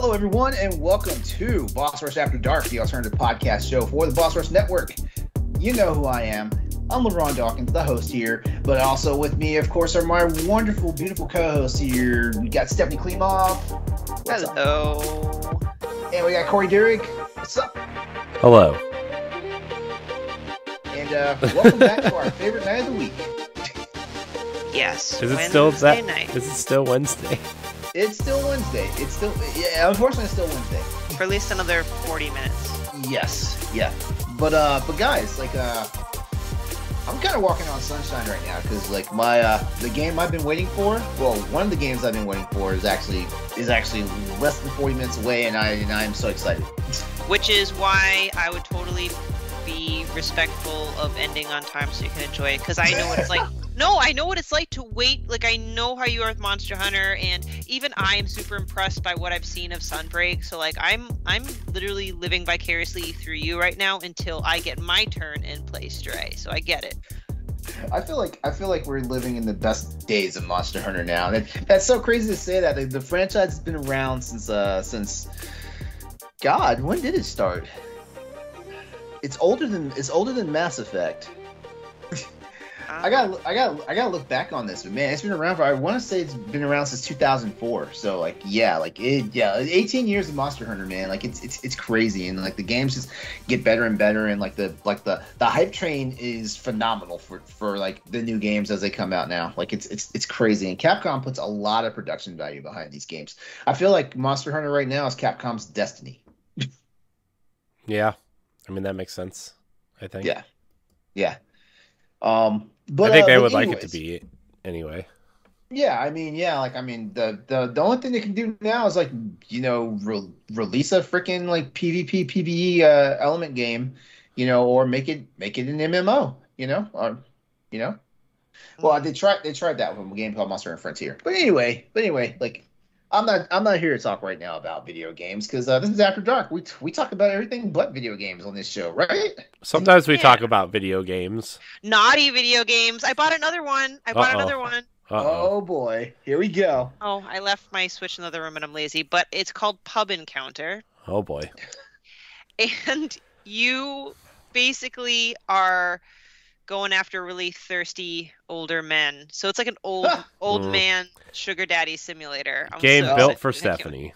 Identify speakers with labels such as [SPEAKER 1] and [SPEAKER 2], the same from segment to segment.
[SPEAKER 1] Hello, everyone, and welcome to Boss Rush After Dark, the alternative podcast show for the Boss Rush Network. You know who I am. I'm LeRon Dawkins, the host here, but also with me, of course, are my wonderful, beautiful co-hosts here. We got Stephanie Klimov.
[SPEAKER 2] Hello.
[SPEAKER 1] And we got Corey Durick. What's up?
[SPEAKER 3] Hello.
[SPEAKER 1] And welcome back to our favorite night of the week.
[SPEAKER 2] Yes.
[SPEAKER 3] Is it still that?
[SPEAKER 2] Night.
[SPEAKER 3] Is it still Wednesday?
[SPEAKER 1] It's still Wednesday. Yeah, unfortunately, it's still Wednesday.
[SPEAKER 2] For at least another 40 minutes.
[SPEAKER 1] Yes, yeah. But guys, like, I'm kind of walking on sunshine right now because, like, the game I've been waiting for. Well, one of the games I've been waiting for is actually less than 40 minutes away, and I'm so excited.
[SPEAKER 2] Which is why I would totally be respectful of ending on time so you can enjoy it, because I know what it's like. No, I know what it's like to wait. Like, I know how you are with Monster Hunter, and even I am super impressed by what I've seen of Sunbreak. So, like, I'm literally living vicariously through you right now until I get my turn and play Stray. So I get it.
[SPEAKER 1] I feel like we're living in the best days of Monster Hunter now. That's so crazy to say that. The franchise has been around since God, when did it start? It's older than Mass Effect. I gotta look back on this, but man, it's been around for. I want to say it's been around since 2004. So like, 18 years of Monster Hunter, man. Like it's crazy, and like the games just get better and better, and like the hype train is phenomenal for like the new games as they come out now. Like it's crazy, and Capcom puts a lot of production value behind these games. I feel like Monster Hunter right now is Capcom's destiny.
[SPEAKER 3] Yeah, I mean that makes sense. I think.
[SPEAKER 1] Yeah. But
[SPEAKER 3] I think they would
[SPEAKER 1] anyways,
[SPEAKER 3] like it to be anyway.
[SPEAKER 1] Yeah, the only thing they can do now is like, release a freaking like PvP PvE element game, or make it an MMO, Well, they tried that with a game called Monster Hunter Frontier. But anyway, like I'm not here to talk right now about video games because this is After Dark. We talk about everything but video games on this show, right?
[SPEAKER 3] Sometimes we talk about video games.
[SPEAKER 2] Naughty video games. I bought another one.
[SPEAKER 1] Oh boy, here we go.
[SPEAKER 2] Oh, I left my Switch in the other room and I'm lazy, but it's called Pub Encounter.
[SPEAKER 3] Oh boy.
[SPEAKER 2] And you basically are going after really thirsty older men. So it's like an old man sugar daddy simulator.
[SPEAKER 3] Game built for Stephanie.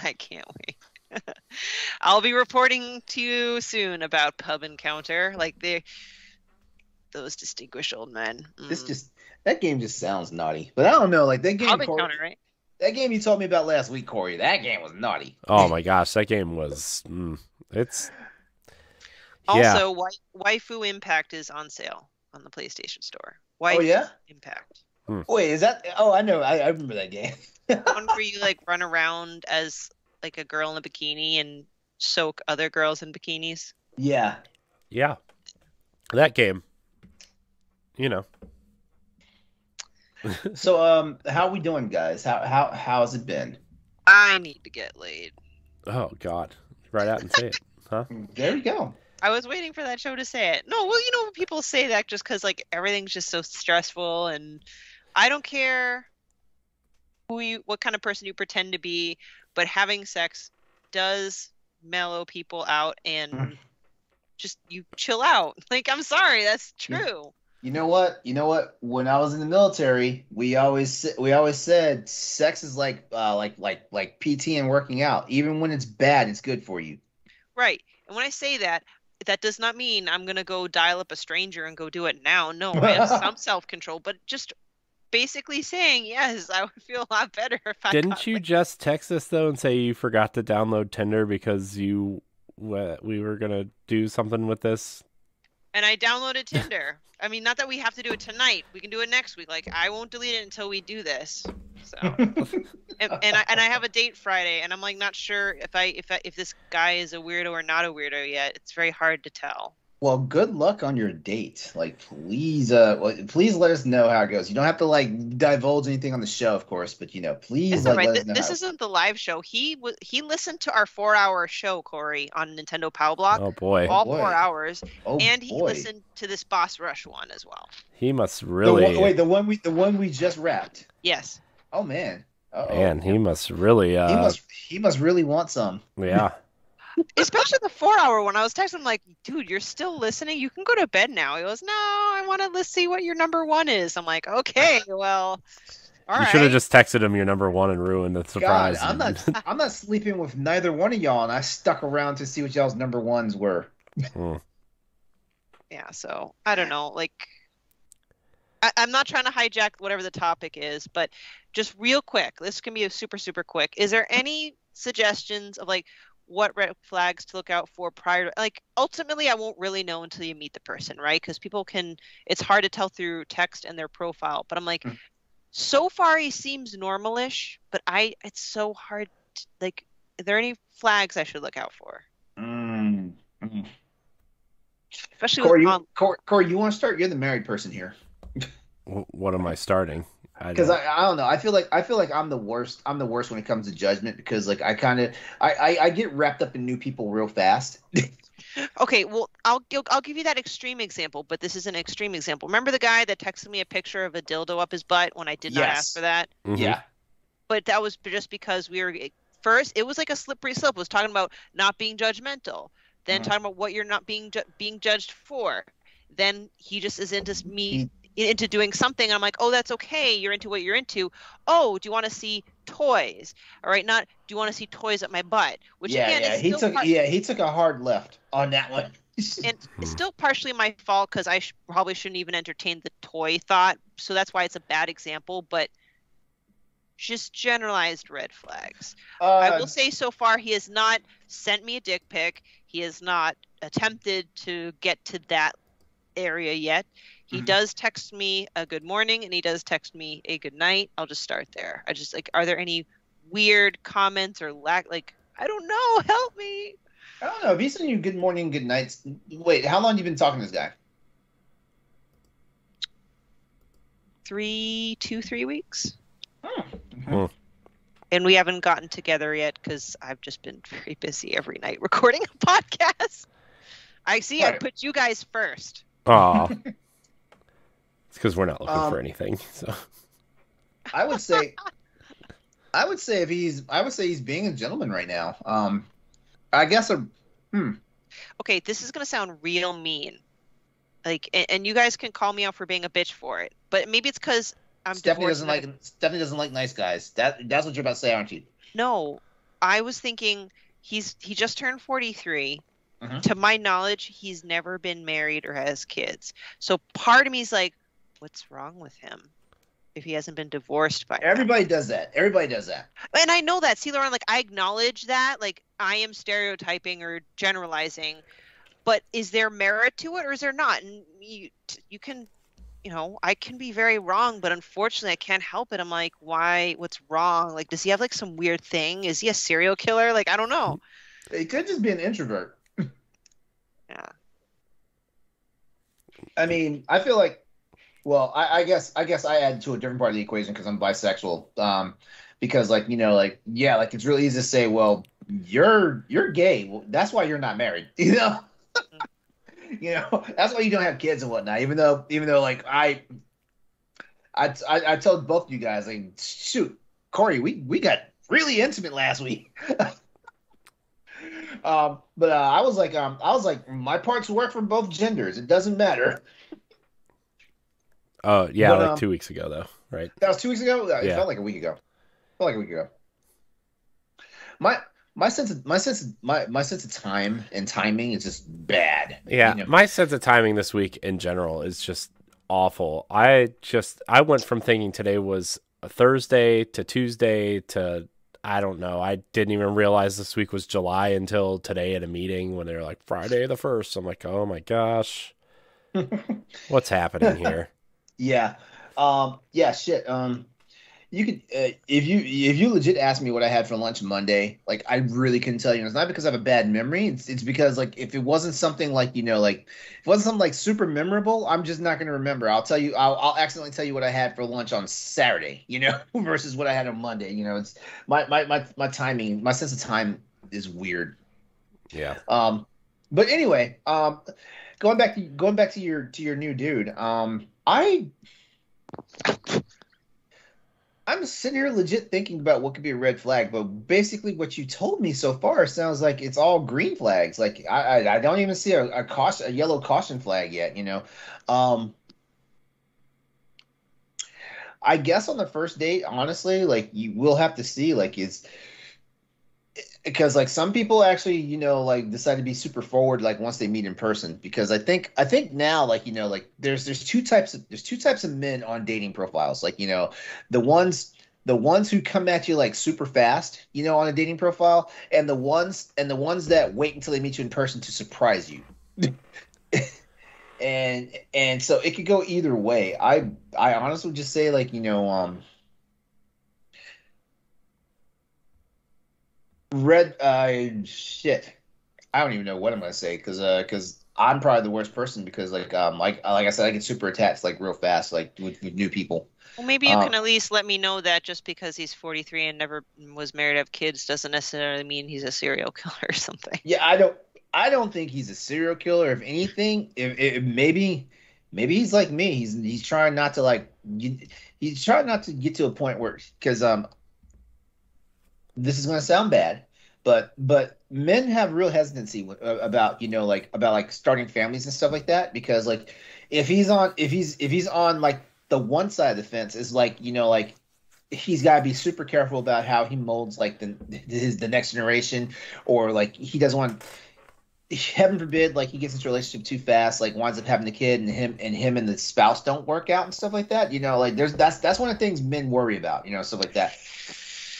[SPEAKER 2] I can't wait. I'll be reporting to you soon about Pub Encounter. Like those distinguished old men.
[SPEAKER 1] That game just sounds naughty. But I don't know, like that game
[SPEAKER 2] Pub Encounter, right?
[SPEAKER 1] That game you told me about last week, Corey, that game was naughty.
[SPEAKER 3] Oh my gosh, that game was it's
[SPEAKER 2] Also, Waifu Impact is on sale on the PlayStation Store. Waifu Impact.
[SPEAKER 1] Wait, is that? Oh, I know. I remember that game.
[SPEAKER 2] One where you like run around as like a girl in a bikini and soak other girls in bikinis.
[SPEAKER 1] Yeah.
[SPEAKER 3] Yeah. That game.
[SPEAKER 1] So, how we doing, guys? How's it been?
[SPEAKER 2] I need to get laid.
[SPEAKER 3] Oh God! Right out and say it, huh?
[SPEAKER 1] There we go.
[SPEAKER 2] I was waiting for that show to say it. No, well, people say that just because like everything's just so stressful, and I don't care what kind of person you pretend to be, but having sex does mellow people out and just you chill out. Like, I'm sorry, that's true.
[SPEAKER 1] You know what? When I was in the military, we always said sex is like PT and working out. Even when it's bad, it's good for you.
[SPEAKER 2] Right. And when I say that does not mean I'm going to go dial up a stranger and go do it now. No, I have some self-control, but just basically saying, yes, I would feel a lot better if I
[SPEAKER 3] Didn't you just text us, though, and say you forgot to download Tinder because we were going to do something with this?
[SPEAKER 2] And I downloaded Tinder. I mean, not that we have to do it tonight. We can do it next week. Like, I won't delete it until we do this. So, and I have a date Friday, and I'm like not sure if this guy is a weirdo or not a weirdo yet. It's very hard to tell.
[SPEAKER 1] Well, good luck on your date. Like, please let us know how it goes. You don't have to like divulge anything on the show, of course, but please let us know.
[SPEAKER 2] This isn't the live show. He listened to our 4-hour show, Corey, on Nintendo Pow Block.
[SPEAKER 3] Oh boy,
[SPEAKER 2] all 4 hours, and he
[SPEAKER 1] boy.
[SPEAKER 2] listened to this Boss Rush one as well.
[SPEAKER 3] He must really
[SPEAKER 1] the one we just wrapped.
[SPEAKER 2] Yes.
[SPEAKER 1] Oh man. Uh-oh.
[SPEAKER 3] Man, he must really
[SPEAKER 1] He must really want some.
[SPEAKER 3] yeah.
[SPEAKER 2] Especially the 4 hour one. I was texting him like, dude, you're still listening? You can go to bed now. He goes, no, I want to see what your number one is. I'm like, okay, well, all
[SPEAKER 3] You should have
[SPEAKER 2] right.
[SPEAKER 3] just texted him your number one and ruined the
[SPEAKER 1] God,
[SPEAKER 3] surprise.
[SPEAKER 1] I'm not sleeping with neither one of y'all, and I stuck around to see what y'all's number ones were.
[SPEAKER 3] Mm.
[SPEAKER 2] Yeah, so I don't know. Like, I'm not trying to hijack whatever the topic is, but just real quick, this can be a super, super quick. Is there any suggestions of like what red flags to look out for prior to, like, ultimately, I won't really know until you meet the person, right? Because people can, it's hard to tell through text and their profile, but I'm like, so far he seems normalish, but it's so hard to, like, are there any flags I should look out for?
[SPEAKER 1] Mm. Mm.
[SPEAKER 2] Especially
[SPEAKER 1] Corey,
[SPEAKER 2] with
[SPEAKER 1] Corey, you want to start? You're the married person here.
[SPEAKER 3] What am I starting?
[SPEAKER 1] Because I don't know. I feel like I'm the worst. I'm the worst when it comes to judgment because like I get wrapped up in new people real fast.
[SPEAKER 2] Okay, well, I'll give you that extreme example, but this is an extreme example. Remember the guy that texted me a picture of a dildo up his butt when I did not ask for that?
[SPEAKER 3] Mhm.
[SPEAKER 1] Yeah.
[SPEAKER 2] But that was just because we were first. It was like a slippery slope. It was talking about not being judgmental, then talking about what you're not being judged for. Then he just is into me into doing something. And I'm like, oh, that's okay. You're into what you're into. Oh, do you want to see toys? All right, not do you want to see toys at my butt? Which again is still
[SPEAKER 1] he took a hard left on that one.
[SPEAKER 2] and it's still partially my fault because I probably shouldn't even entertain the toy thought. So that's why it's a bad example. But just generalized red flags. I will say so far he has not sent me a dick pic. He has not attempted to get to that area yet. He does text me a good morning and he does text me a good night. I'll just start there. I just like, are there any weird comments or like, I don't know, help me.
[SPEAKER 1] I don't know. If he's sending you good morning, good nights. Wait, how long have you been talking to this guy?
[SPEAKER 2] 3 weeks.
[SPEAKER 1] Hmm.
[SPEAKER 2] And we haven't gotten together yet because I've just been very busy every night recording a podcast. I see.
[SPEAKER 1] Right.
[SPEAKER 2] I put you guys first.
[SPEAKER 3] Aw. It's because we're not looking for anything. So
[SPEAKER 1] I would say he's being a gentleman right now. I guess
[SPEAKER 2] Okay, this is gonna sound real mean. Like, and you guys can call me out for being a bitch for it, but maybe it's because I'm
[SPEAKER 1] Stephanie
[SPEAKER 2] divorced.
[SPEAKER 1] Stephanie doesn't like nice guys. That's what you're about to say, aren't you?
[SPEAKER 2] No, I was thinking he just turned 43.
[SPEAKER 1] Mhm.
[SPEAKER 2] To my knowledge, he's never been married or has kids. So part of me is like, what's wrong with him if he hasn't been divorced by now?
[SPEAKER 1] Everybody does that.
[SPEAKER 2] And I know that. See, LeRon, like, I acknowledge that. Like, I am stereotyping or generalizing. But is there merit to it or is there not? And you can, I can be very wrong, but unfortunately I can't help it. I'm like, why? What's wrong? Like, does he have like some weird thing? Is he a serial killer? Like, I don't know.
[SPEAKER 1] He could just be an introvert.
[SPEAKER 2] Yeah.
[SPEAKER 1] I mean, I feel like, well, I guess I add to a different part of the equation because I'm bisexual. Because like, yeah, like it's really easy to say, well, you're gay. Well, that's why you're not married. That's why you don't have kids and whatnot. Even though like I told both of you guys, like, shoot, Corey, we got really intimate last week. But I was like, my parts work for both genders. It doesn't matter.
[SPEAKER 3] Oh yeah,
[SPEAKER 1] But,
[SPEAKER 3] like 2 weeks ago though, right?
[SPEAKER 1] That was 2 weeks ago. It
[SPEAKER 3] Yeah.
[SPEAKER 1] felt like a week ago. My sense of time and timing is just bad.
[SPEAKER 3] Yeah, my sense of timing this week in general is just awful. I went from thinking today was a Thursday to Tuesday to I don't know. I didn't even realize this week was July until today at a meeting when they were like Friday the 1st. I'm like, oh my gosh, what's happening here?
[SPEAKER 1] Yeah. Yeah. Shit. You could if you legit asked me what I had for lunch Monday, like I really couldn't tell you. And it's not because I have a bad memory. It's because like if it wasn't something like if it wasn't something like super memorable, I'm just not gonna remember. I'll tell you. I'll accidentally tell you what I had for lunch on Saturday, versus what I had on Monday. It's my timing, my sense of time is weird.
[SPEAKER 3] Yeah.
[SPEAKER 1] But anyway, going back to your new dude. I'm sitting here legit thinking about what could be a red flag, but basically what you told me so far sounds like it's all green flags. Like I don't even see a yellow caution flag yet, you know. Um, I guess on the first date, honestly, like you will have to see like is because like some people actually, like decide to be super forward like once they meet in person because I think now like like there's two types of men on dating profiles. Like, the ones who come at you like super fast, on a dating profile, and the ones that wait until they meet you in person to surprise you. And so it could go either way. I honestly would just say like, red shit. I don't even know what I'm gonna say because I'm probably the worst person because like I said, I get super attached like real fast like with new people.
[SPEAKER 2] Well, maybe you
[SPEAKER 1] Um,
[SPEAKER 2] can at least let me know that just because he's 43 and never was married to have kids doesn't necessarily mean he's a serial killer or something.
[SPEAKER 1] yeah, I don't think he's a serial killer. If anything, if maybe he's like me. He's trying not to he's trying not to get to a point where because this is going to sound bad, but men have real hesitancy about about like starting families and stuff like that because like if he's on like the one side of the fence is like like he's got to be super careful about how he molds like the next generation, or like he doesn't want, heaven forbid, like he gets into a relationship too fast, like winds up having a kid, and him and the spouse don't work out and stuff like that. Like that's one of the things men worry about, stuff like that.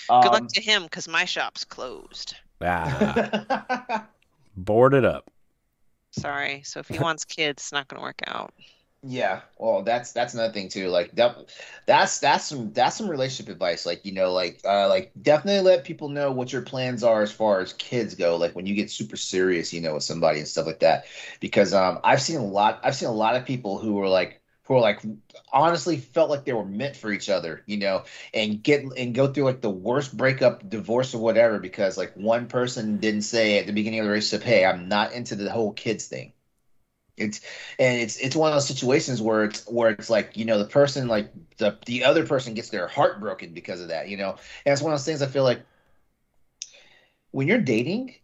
[SPEAKER 2] Good luck
[SPEAKER 1] Um,
[SPEAKER 2] to him because my shop's closed.
[SPEAKER 3] Ah, boarded up.
[SPEAKER 2] Sorry. So if he wants kids, it's not going to work out.
[SPEAKER 1] Yeah, well, that's another thing too. Like that's some relationship advice. Like like definitely let people know what your plans are as far as kids go. Like when you get super serious, with somebody and stuff like that. Because I've seen a lot of people who are like honestly felt like they were meant for each other, and go through like the worst breakup, divorce or whatever because like one person didn't say at the beginning of the relationship, "Hey, I'm not into the whole kids thing." It's it's one of those situations where it's like the person like the other person gets their heart broken because of that. And it's one of those things I feel like when you're dating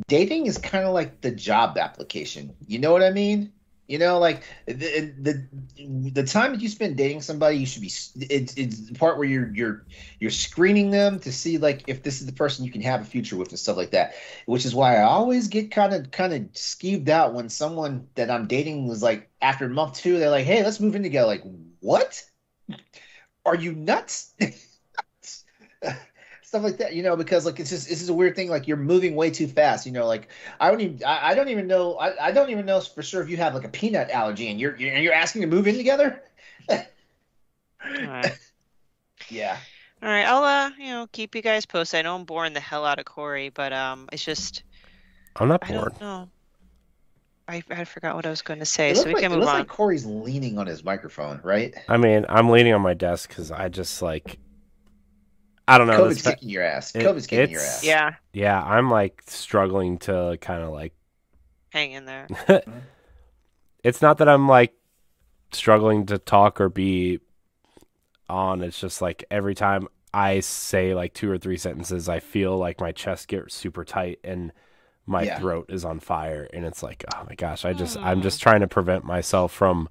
[SPEAKER 1] is kind of like the job application. You know what I mean? Like the time that you spend dating somebody, you should be it's the part where you're screening them to see like if this is the person you can have a future with and stuff like that. Which is why I always get kind of skeeved out when someone that I'm dating was like after month two, they're like, "Hey, let's move in together." Like, what? Are you nuts? Stuff like that, because like it's just a weird thing. Like you're moving way too fast. Like I don't even know. I don't even know for sure if you have like a peanut allergy and you're asking to move in together.
[SPEAKER 2] All right.
[SPEAKER 1] Yeah.
[SPEAKER 2] All right. I'll keep you guys posted. I know I'm boring the hell out of Corey, but it's just
[SPEAKER 3] I'm not
[SPEAKER 2] I
[SPEAKER 3] bored.
[SPEAKER 2] don't know. I forgot what I was going to say,
[SPEAKER 1] It
[SPEAKER 2] so
[SPEAKER 1] looks
[SPEAKER 2] we
[SPEAKER 1] like
[SPEAKER 2] can
[SPEAKER 1] it
[SPEAKER 2] move
[SPEAKER 1] looks
[SPEAKER 2] on.
[SPEAKER 1] like Corey's leaning on his microphone, right?
[SPEAKER 3] I mean, I'm leaning on my desk because I just like I don't know.
[SPEAKER 1] COVID's kicking your ass. COVID's kicking your ass.
[SPEAKER 2] Yeah,
[SPEAKER 3] Yeah, I'm like struggling to kind of like.
[SPEAKER 2] hang in there.
[SPEAKER 3] It's not that I'm like struggling to talk or be on. It's just like every time I say like two or three sentences, I feel like my chest gets super tight and my
[SPEAKER 1] Yeah.
[SPEAKER 3] throat is on fire. And it's like, oh my gosh, I'm just trying to prevent myself from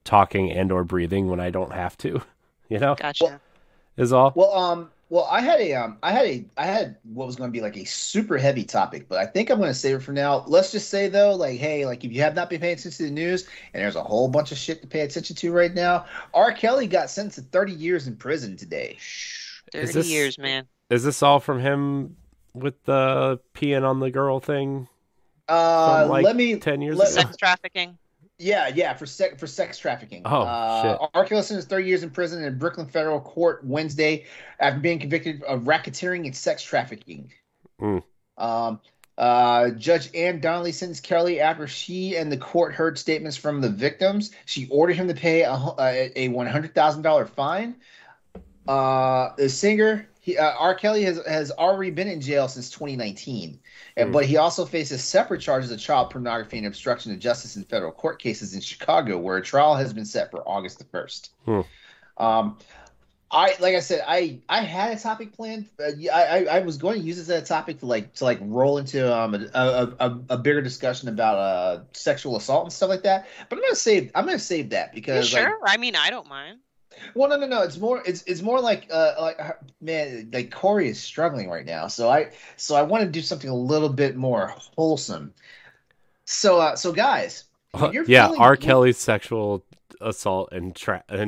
[SPEAKER 3] talking and or breathing when I don't have to,
[SPEAKER 2] Gotcha.
[SPEAKER 3] is all.
[SPEAKER 1] Well, I had what was going to be like a super heavy topic, but I think I'm going to save it for now. Let's just say though, like, hey, like if you have not been paying attention to the news, and there's a whole bunch of shit to pay attention to right now, R. Kelly got sentenced to 30 years in prison today.
[SPEAKER 2] 30
[SPEAKER 3] this-
[SPEAKER 2] years, man.
[SPEAKER 3] Is this all from him with the peeing on the girl thing from like
[SPEAKER 1] Let me
[SPEAKER 3] 10 years
[SPEAKER 1] let-
[SPEAKER 3] ago?
[SPEAKER 2] Sex trafficking.
[SPEAKER 1] Yeah, for sex trafficking.
[SPEAKER 3] Oh, shit.
[SPEAKER 1] R. Kelly sentenced 30 years in prison in Brooklyn federal court Wednesday after being convicted of racketeering and sex trafficking.
[SPEAKER 3] Mm.
[SPEAKER 1] Judge Ann Donnelly sentenced Kelly after she and the court heard statements from the victims. She ordered him to pay a $100,000 fine. The singer, R. Kelly has already been in jail since 2019, but he also faces separate charges of child pornography and obstruction of justice in federal court cases in Chicago, where a trial has been set for August the 1st. like I said, I had a topic planned. I was going to use this as a topic to roll into a bigger discussion about sexual assault and stuff like that. But I'm gonna save that
[SPEAKER 2] You
[SPEAKER 1] because like
[SPEAKER 2] sure? I mean, I don't mind.
[SPEAKER 1] well no it's more like man, like Corey is struggling right now, so I want to do something a little bit more wholesome. So guys, when you're
[SPEAKER 3] Yeah,
[SPEAKER 1] feeling
[SPEAKER 3] R. Kelly's sexual assault and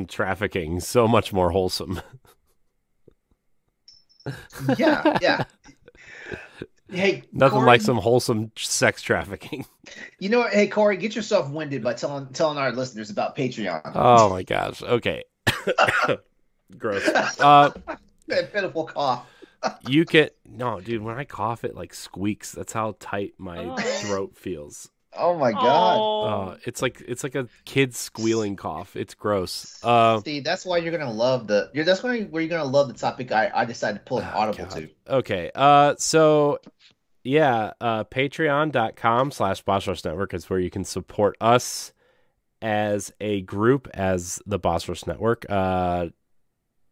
[SPEAKER 3] trafficking, so much more wholesome.
[SPEAKER 1] yeah. Hey,
[SPEAKER 3] Nothing
[SPEAKER 1] Corey,
[SPEAKER 3] like some wholesome sex trafficking.
[SPEAKER 1] you know what? Hey, Corey, get yourself winded by telling our listeners about Patreon.
[SPEAKER 3] Oh my gosh. Okay. Gross.
[SPEAKER 1] That pitiful cough.
[SPEAKER 3] You can no, dude. When I cough, it like squeaks. That's how tight my
[SPEAKER 2] Oh.
[SPEAKER 3] throat feels.
[SPEAKER 1] Oh my God.
[SPEAKER 3] It's like a kid squealing cough. It's gross.
[SPEAKER 1] See, that's why you're gonna love that's why where you're gonna love the topic I decided to pull an audible
[SPEAKER 3] God.
[SPEAKER 1] to.
[SPEAKER 3] Okay. So yeah, patreon.com/Boss Network is where you can support us as a group, as the Boss Rush Network.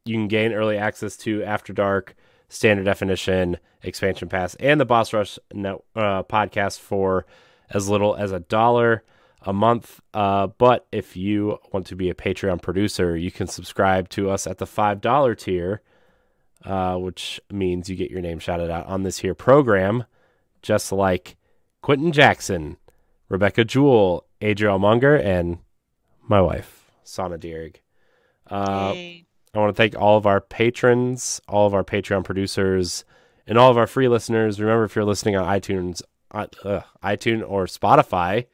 [SPEAKER 3] You can gain early access to After Dark, Standard Definition, Expansion Pass, and the Boss Rush podcast for as little as $1 a month. But if you want to be a Patreon producer, you can subscribe to us at the $5 tier, which means you get your name shouted out on this here program, just like Quentin Jackson, Rebecca Jewell, Adriel Munger, and my wife, Sana Dierig.
[SPEAKER 2] Yay.
[SPEAKER 3] I want to thank all of our patrons, all of our Patreon producers, and all of our free listeners. Remember, if you're listening on iTunes or Spotify,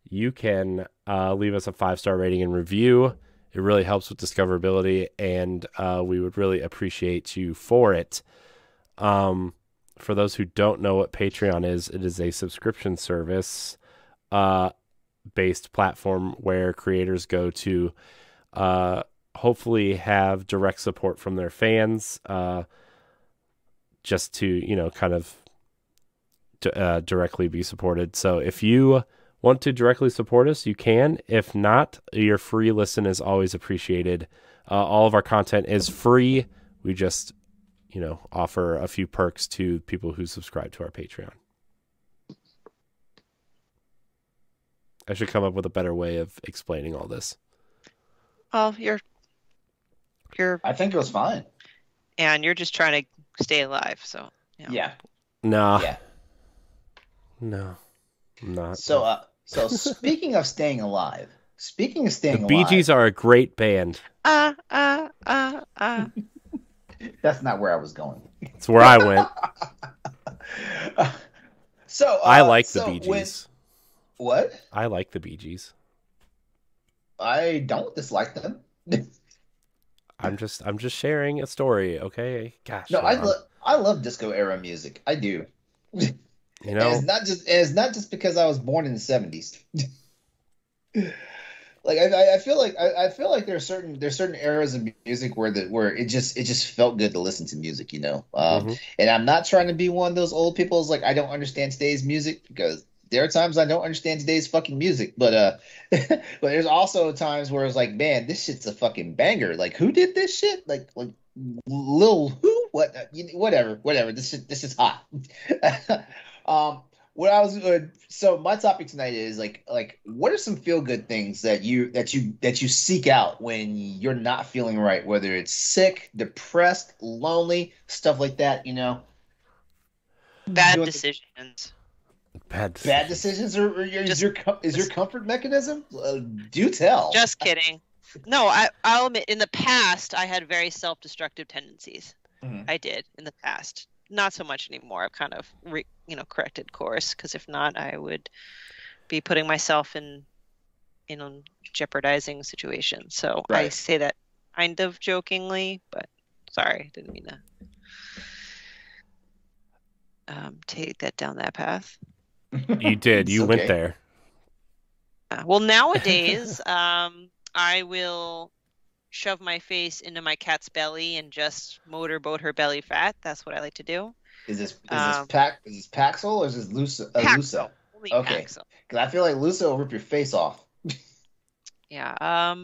[SPEAKER 3] you can leave us a 5-star rating and review. It really helps with discoverability, and we would really appreciate you for it. For those who don't know what Patreon is, it is a subscription service based platform where creators go to hopefully have direct support from their fans, just to, kind of directly be supported. So if you want to directly support us, you can. If not, your free listen is always appreciated. All of our content is free. We just, offer a few perks to people who subscribe to our Patreon. I should come up with a better way of explaining all this.
[SPEAKER 2] Well, you're
[SPEAKER 1] I think it was fine.
[SPEAKER 2] and you're just trying to stay alive, so
[SPEAKER 1] Yeah.
[SPEAKER 3] Nah.
[SPEAKER 1] Yeah.
[SPEAKER 3] No, I'm not.
[SPEAKER 1] So speaking of staying alive,
[SPEAKER 3] The Bee Gees are a great band.
[SPEAKER 1] That's not where I was going.
[SPEAKER 3] It's where I went. I like the Bee Gees.
[SPEAKER 1] What?
[SPEAKER 3] I like the Bee Gees.
[SPEAKER 1] I don't dislike them.
[SPEAKER 3] I'm just sharing a story, okay? Gosh.
[SPEAKER 1] No,
[SPEAKER 3] Ron.
[SPEAKER 1] I love disco era music. I do.
[SPEAKER 3] You
[SPEAKER 1] And
[SPEAKER 3] know,
[SPEAKER 1] it's not just because I was born in the 70s. Like I feel like there's certain eras of music where it just felt good to listen to music,
[SPEAKER 3] Mhm.
[SPEAKER 1] And I'm not trying to be one of those old people who's like I don't understand today's music, because there are times I don't understand today's fucking music, but but there's also times where it's like, man, this shit's a fucking banger. Like, who did this shit? Like Lil who? What? Whatever. This is hot. What I was so my topic tonight is like what are some feel good things that you seek out when you're not feeling right, whether it's sick, depressed, lonely, stuff like that,
[SPEAKER 2] bad
[SPEAKER 1] Doing-
[SPEAKER 2] decisions.
[SPEAKER 3] bad
[SPEAKER 1] Bad
[SPEAKER 3] decisions.
[SPEAKER 1] decisions or is your comfort mechanism? Do tell.
[SPEAKER 2] Just kidding. No, I'll admit, in the past, I had very self-destructive tendencies.
[SPEAKER 1] Mhm.
[SPEAKER 2] I did in the past. Not so much anymore. I've kind of, corrected course, because if not, I would be putting myself in jeopardizing situations. So I
[SPEAKER 1] Right.
[SPEAKER 2] say that kind of jokingly, but sorry, didn't mean to take that down that path.
[SPEAKER 3] You did.
[SPEAKER 1] It's
[SPEAKER 3] You went
[SPEAKER 1] okay.
[SPEAKER 3] there.
[SPEAKER 2] Well, nowadays, I will shove my face into my cat's belly and just motorboat her belly fat. That's what I like to do.
[SPEAKER 1] Is this
[SPEAKER 2] Um,
[SPEAKER 1] Paxil or is this Luso?
[SPEAKER 2] Paxil. Only
[SPEAKER 1] Okay.
[SPEAKER 2] Paxil.
[SPEAKER 1] Because I feel like Luso will rip your face off.
[SPEAKER 2] Yeah.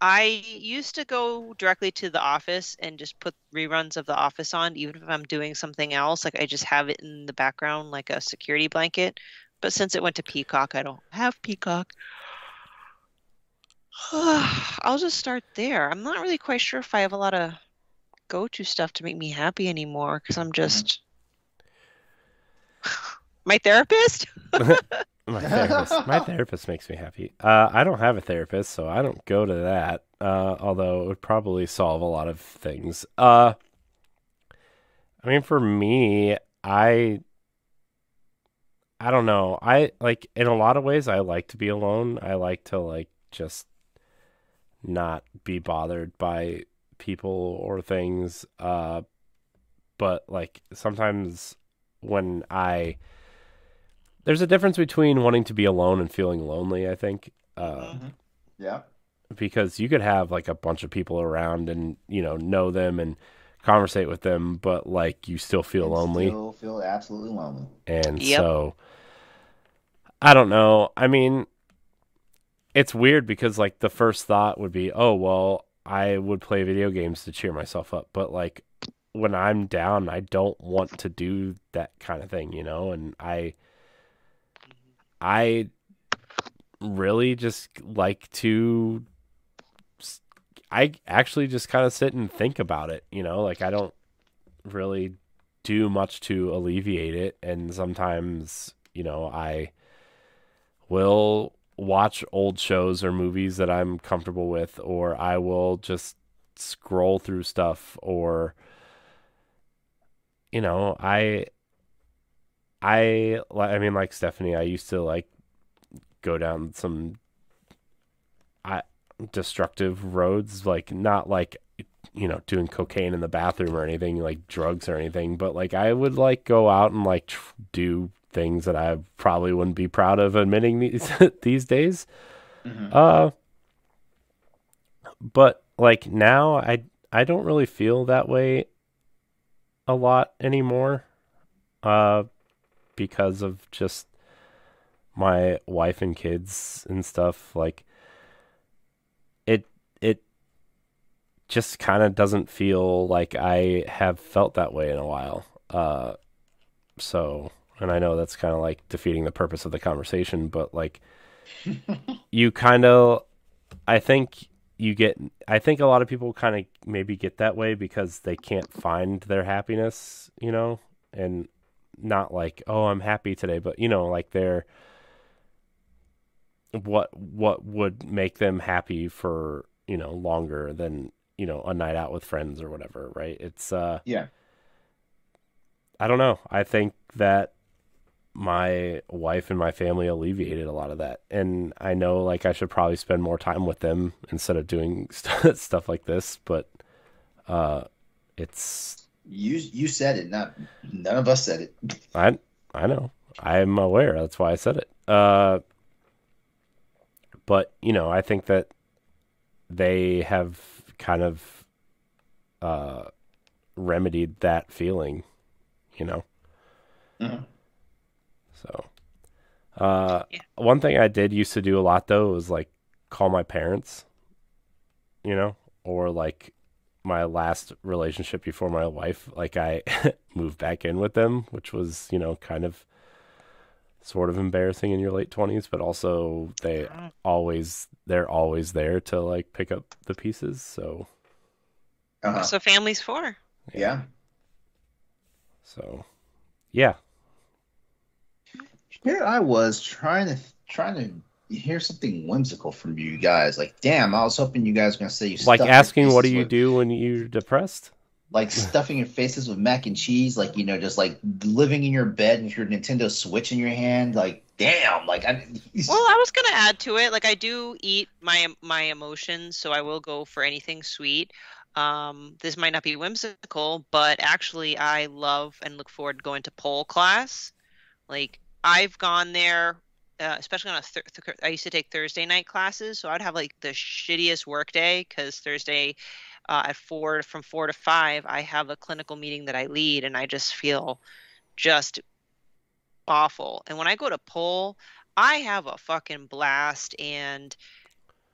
[SPEAKER 2] I used to go directly to The Office and just put reruns of The Office on, even if I'm doing something else. Like I just have it in the background like a security blanket. But since it went to Peacock, I don't have Peacock. I'll just start there. I'm not really quite sure if I have a lot of go-to stuff to make me happy anymore because I'm
[SPEAKER 1] Mhm.
[SPEAKER 2] just my therapist.
[SPEAKER 3] My therapist makes me happy. I don't have a therapist, so I don't go to that. Although it would probably solve a lot of things. I mean, for me, I I don't know. I like in a lot of ways I like to be alone. I like to like just not be bothered by people or things. But like sometimes when I there's a difference between wanting to be alone and feeling lonely, I think.
[SPEAKER 2] Mhm.
[SPEAKER 1] Mhm. Yeah.
[SPEAKER 3] Because you could have like a bunch of people around and, know them and conversate with them, but like you still feel
[SPEAKER 1] And
[SPEAKER 3] lonely.
[SPEAKER 1] still feel absolutely lonely.
[SPEAKER 3] And
[SPEAKER 2] Yep.
[SPEAKER 3] so I don't know. I mean, it's weird because like the first thought would be, oh, well, I would play video games to cheer myself up. But like when I'm down, I don't want to do that kind of thing, and I really just like to I actually just kind of sit and think about it, like I don't really do much to alleviate it. And sometimes, I will watch old shows or movies that I'm comfortable with, or I will just scroll through stuff, or, you know, I mean, like Stephanie, I used to like go down some I, destructive roads, like not like doing cocaine in the bathroom or anything like drugs or anything, but like I would like go out and like do things that I probably wouldn't be proud of admitting these days.
[SPEAKER 1] Hmm.
[SPEAKER 3] Uh, but like now I don't really feel that way a lot anymore. Uh, because of just my wife and kids and stuff. Like it just kind of doesn't feel like I have felt that way in a while. So, and I know that's kind of like defeating the purpose of the conversation, but like you kind of, I think I think a lot of people kind of maybe get that way because they can't find their happiness, and not like, oh, I'm happy today, but like they're, what would make them happy for, longer than, a night out with friends or whatever, right? It's,
[SPEAKER 1] Yeah.
[SPEAKER 3] I don't know. I think that my wife and my family alleviated a lot of that. And I know like I should probably spend more time with them instead of doing stuff like this, but uh it's
[SPEAKER 1] You said it, not none of us said it.
[SPEAKER 3] I I know. I'm aware. That's why I said it. But I think that they have kind of uh remedied that feeling, you know.
[SPEAKER 1] Mhm.
[SPEAKER 3] So,
[SPEAKER 2] Yeah.
[SPEAKER 3] one thing I did used to do a lot though was like call my parents, or like my last relationship before my wife, like I moved back in with them, which was, kind of sort of embarrassing in your late 20s, but also they're always there to like pick up the pieces. So,
[SPEAKER 1] Uh-huh.
[SPEAKER 2] That's what family's for.
[SPEAKER 3] yeah.
[SPEAKER 1] Yeah.
[SPEAKER 3] So, yeah.
[SPEAKER 1] Here I was trying to hear something whimsical from you guys. Like, damn, I was hoping you guys were gonna say you
[SPEAKER 3] Like
[SPEAKER 1] stuff your
[SPEAKER 3] asking what do
[SPEAKER 1] faces
[SPEAKER 3] you
[SPEAKER 1] with
[SPEAKER 3] do when you're depressed?
[SPEAKER 1] like stuffing your faces with mac and cheese, like just like living in your bed with your Nintendo Switch in your hand. Like, damn, like I.
[SPEAKER 2] Well, I was gonna add to it. Like I do eat my emotions, so I will go for anything sweet. This might not be whimsical, but actually I love and look forward to going to pole class. Like I've gone there, especially on I used to take Thursday night classes, so I'd have like the shittiest work day because Thursday at 4 to 5 I have a clinical meeting that I lead, and I just feel just awful. And when I go to pole, I have a fucking blast, and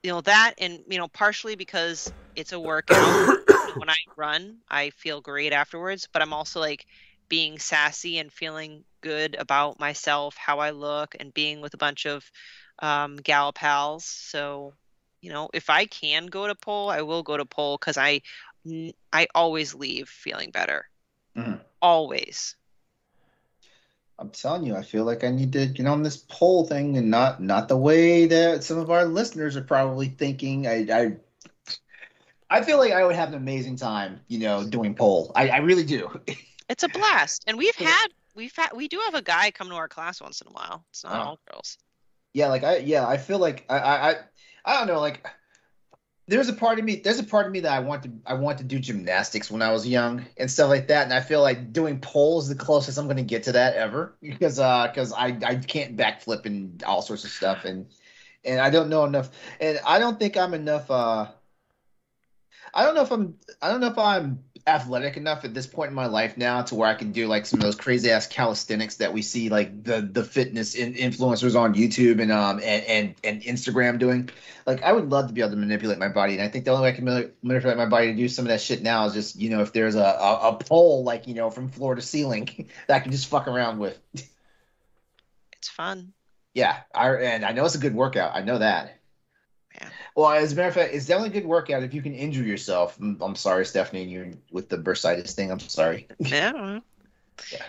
[SPEAKER 2] that, and partially because it's a workout. When I run, I feel great afterwards, but I'm also like being sassy and feeling good about myself, how I look, and being with a bunch of gal pals. So, if I can go to pole, I will go to pole because I always leave feeling better.
[SPEAKER 1] Mhm.
[SPEAKER 2] Always.
[SPEAKER 1] I'm telling you, I feel like I need to get on this poll thing and not the way that some of our listeners are probably thinking. I feel like I would have an amazing time, doing poll. I really do.
[SPEAKER 2] It's a blast. And we do have a guy come to our class once in a while. It's not
[SPEAKER 1] Uh,
[SPEAKER 2] all girls.
[SPEAKER 1] I feel like I don't know, like there's a part of me that I want to do gymnastics when I was young and stuff like that, and I feel like doing poles is the closest I'm going to get to that ever because I can't backflip and all sorts of stuff, and I don't know enough, and I don't think I'm enough. I don't know if I'm athletic enough at this point in my life now to where I can do like some of those crazy ass calisthenics that we see like the fitness influencers on YouTube and Instagram doing. Like I would love to be able to manipulate my body, and I think the only way I can manipulate my body to do some of that shit now is just if there's a pole like from floor to ceiling that I can just fuck around with.
[SPEAKER 2] It's fun.
[SPEAKER 1] Yeah, and I know it's a good workout. I know that.
[SPEAKER 2] Yeah.
[SPEAKER 1] Well, as a matter of fact, it's definitely a good workout if you can injure yourself. I'm sorry, Stephanie, you're with the bursitis thing. I'm sorry.
[SPEAKER 2] Yeah.
[SPEAKER 1] Yeah.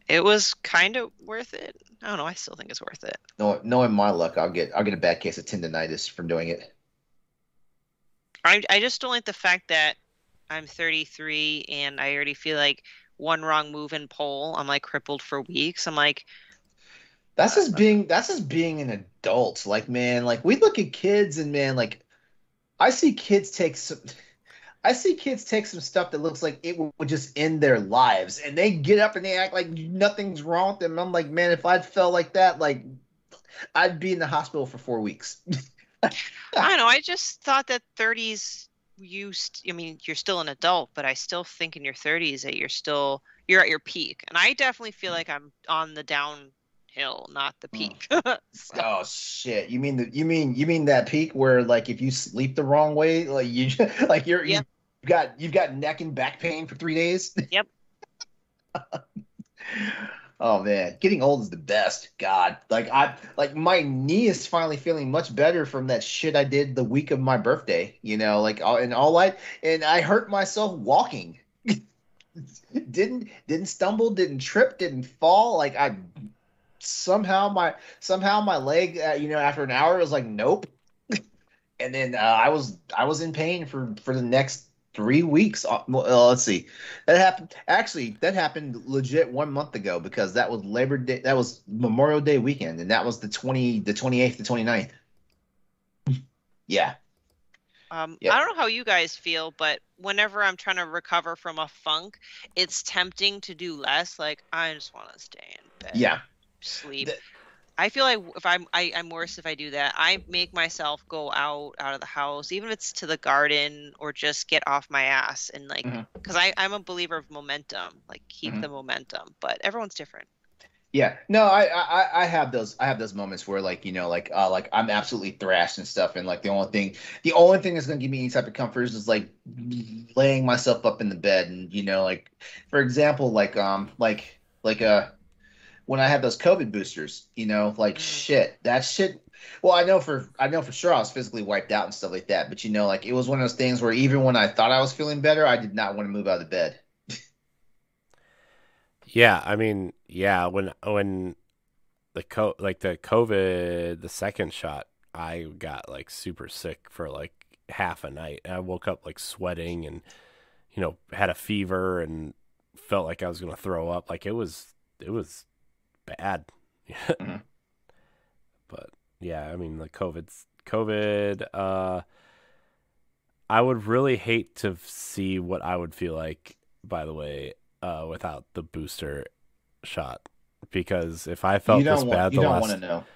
[SPEAKER 2] It was kind of worth it. I don't know. I still think it's worth it.
[SPEAKER 1] Knowing my luck, I'll get a bad case of tendonitis from doing it.
[SPEAKER 2] I just don't like the fact that I'm 33 and I already feel like one wrong move in pole, I'm like crippled for weeks. I'm like,
[SPEAKER 1] That's just being an adult. Like man, like we look at kids and man, like I see kids take some I see kids take some stuff that looks like it would just end their lives, and they get up and they act like nothing's wrong with them. I'm like, man, if I'd felt like that, like I'd be in the hospital for 4 weeks.
[SPEAKER 2] I don't know. I just thought that 30s, I mean, you're still an adult, but I still think in your 30s that you're at your peak. And I definitely feel like I'm on the downhill, not the peak. So,
[SPEAKER 1] Oh shit! You mean that peak where like if you sleep the wrong way, like you like
[SPEAKER 2] yep,
[SPEAKER 1] you've got neck and back pain for 3 days.
[SPEAKER 2] yep.
[SPEAKER 1] Oh man, getting old is the best. God, like my knee is finally feeling much better from that shit I did the week of my birthday. And I hurt myself walking. Didn't stumble, didn't trip, didn't fall. Like I somehow my leg, after an hour, it was like nope. And then I was in pain for the next 3 weeks. Let's see, that happened legit 1 month ago because that was Labor Day, that was Memorial Day weekend, and that was the 28th to 29th. Yeah,
[SPEAKER 2] I
[SPEAKER 1] yep,
[SPEAKER 2] don't know how you guys feel, but whenever I'm trying to recover from a funk, it's tempting to do less. Like, I just want to stay in bed,
[SPEAKER 1] yeah.
[SPEAKER 2] sleep.
[SPEAKER 1] The-
[SPEAKER 2] I feel like if I'm worse if I do that. I make myself go out of the house, even if it's to the garden or just get off my ass and like,
[SPEAKER 1] mhm,
[SPEAKER 2] because I'm a believer of momentum, like keep
[SPEAKER 1] mhm.
[SPEAKER 2] the momentum. But everyone's different.
[SPEAKER 1] Yeah, no, I have those moments where like I'm absolutely thrashed and stuff, and like the only thing that's gonna give me any type of comfort is just like laying myself up in the bed, and like for example, when I had those COVID boosters, like
[SPEAKER 2] Mm.
[SPEAKER 1] shit, that shit. Well, I know for sure I was physically wiped out and stuff like that, but like it was one of those things where even when I thought I was feeling better, I did not want to move out of the bed.
[SPEAKER 3] Yeah, I mean, yeah, when the COVID the second shot, I got like super sick for like half a night. I woke up like sweating and had a fever and felt like I was gonna throw up. Like it was bad.
[SPEAKER 1] Mhm.
[SPEAKER 3] But yeah, I mean, like COVID. I would really hate to see what I would feel like. By the way, without the booster shot, because if I
[SPEAKER 1] You
[SPEAKER 3] felt this
[SPEAKER 1] don't want
[SPEAKER 3] bad
[SPEAKER 1] you
[SPEAKER 3] the
[SPEAKER 1] don't want to
[SPEAKER 3] last,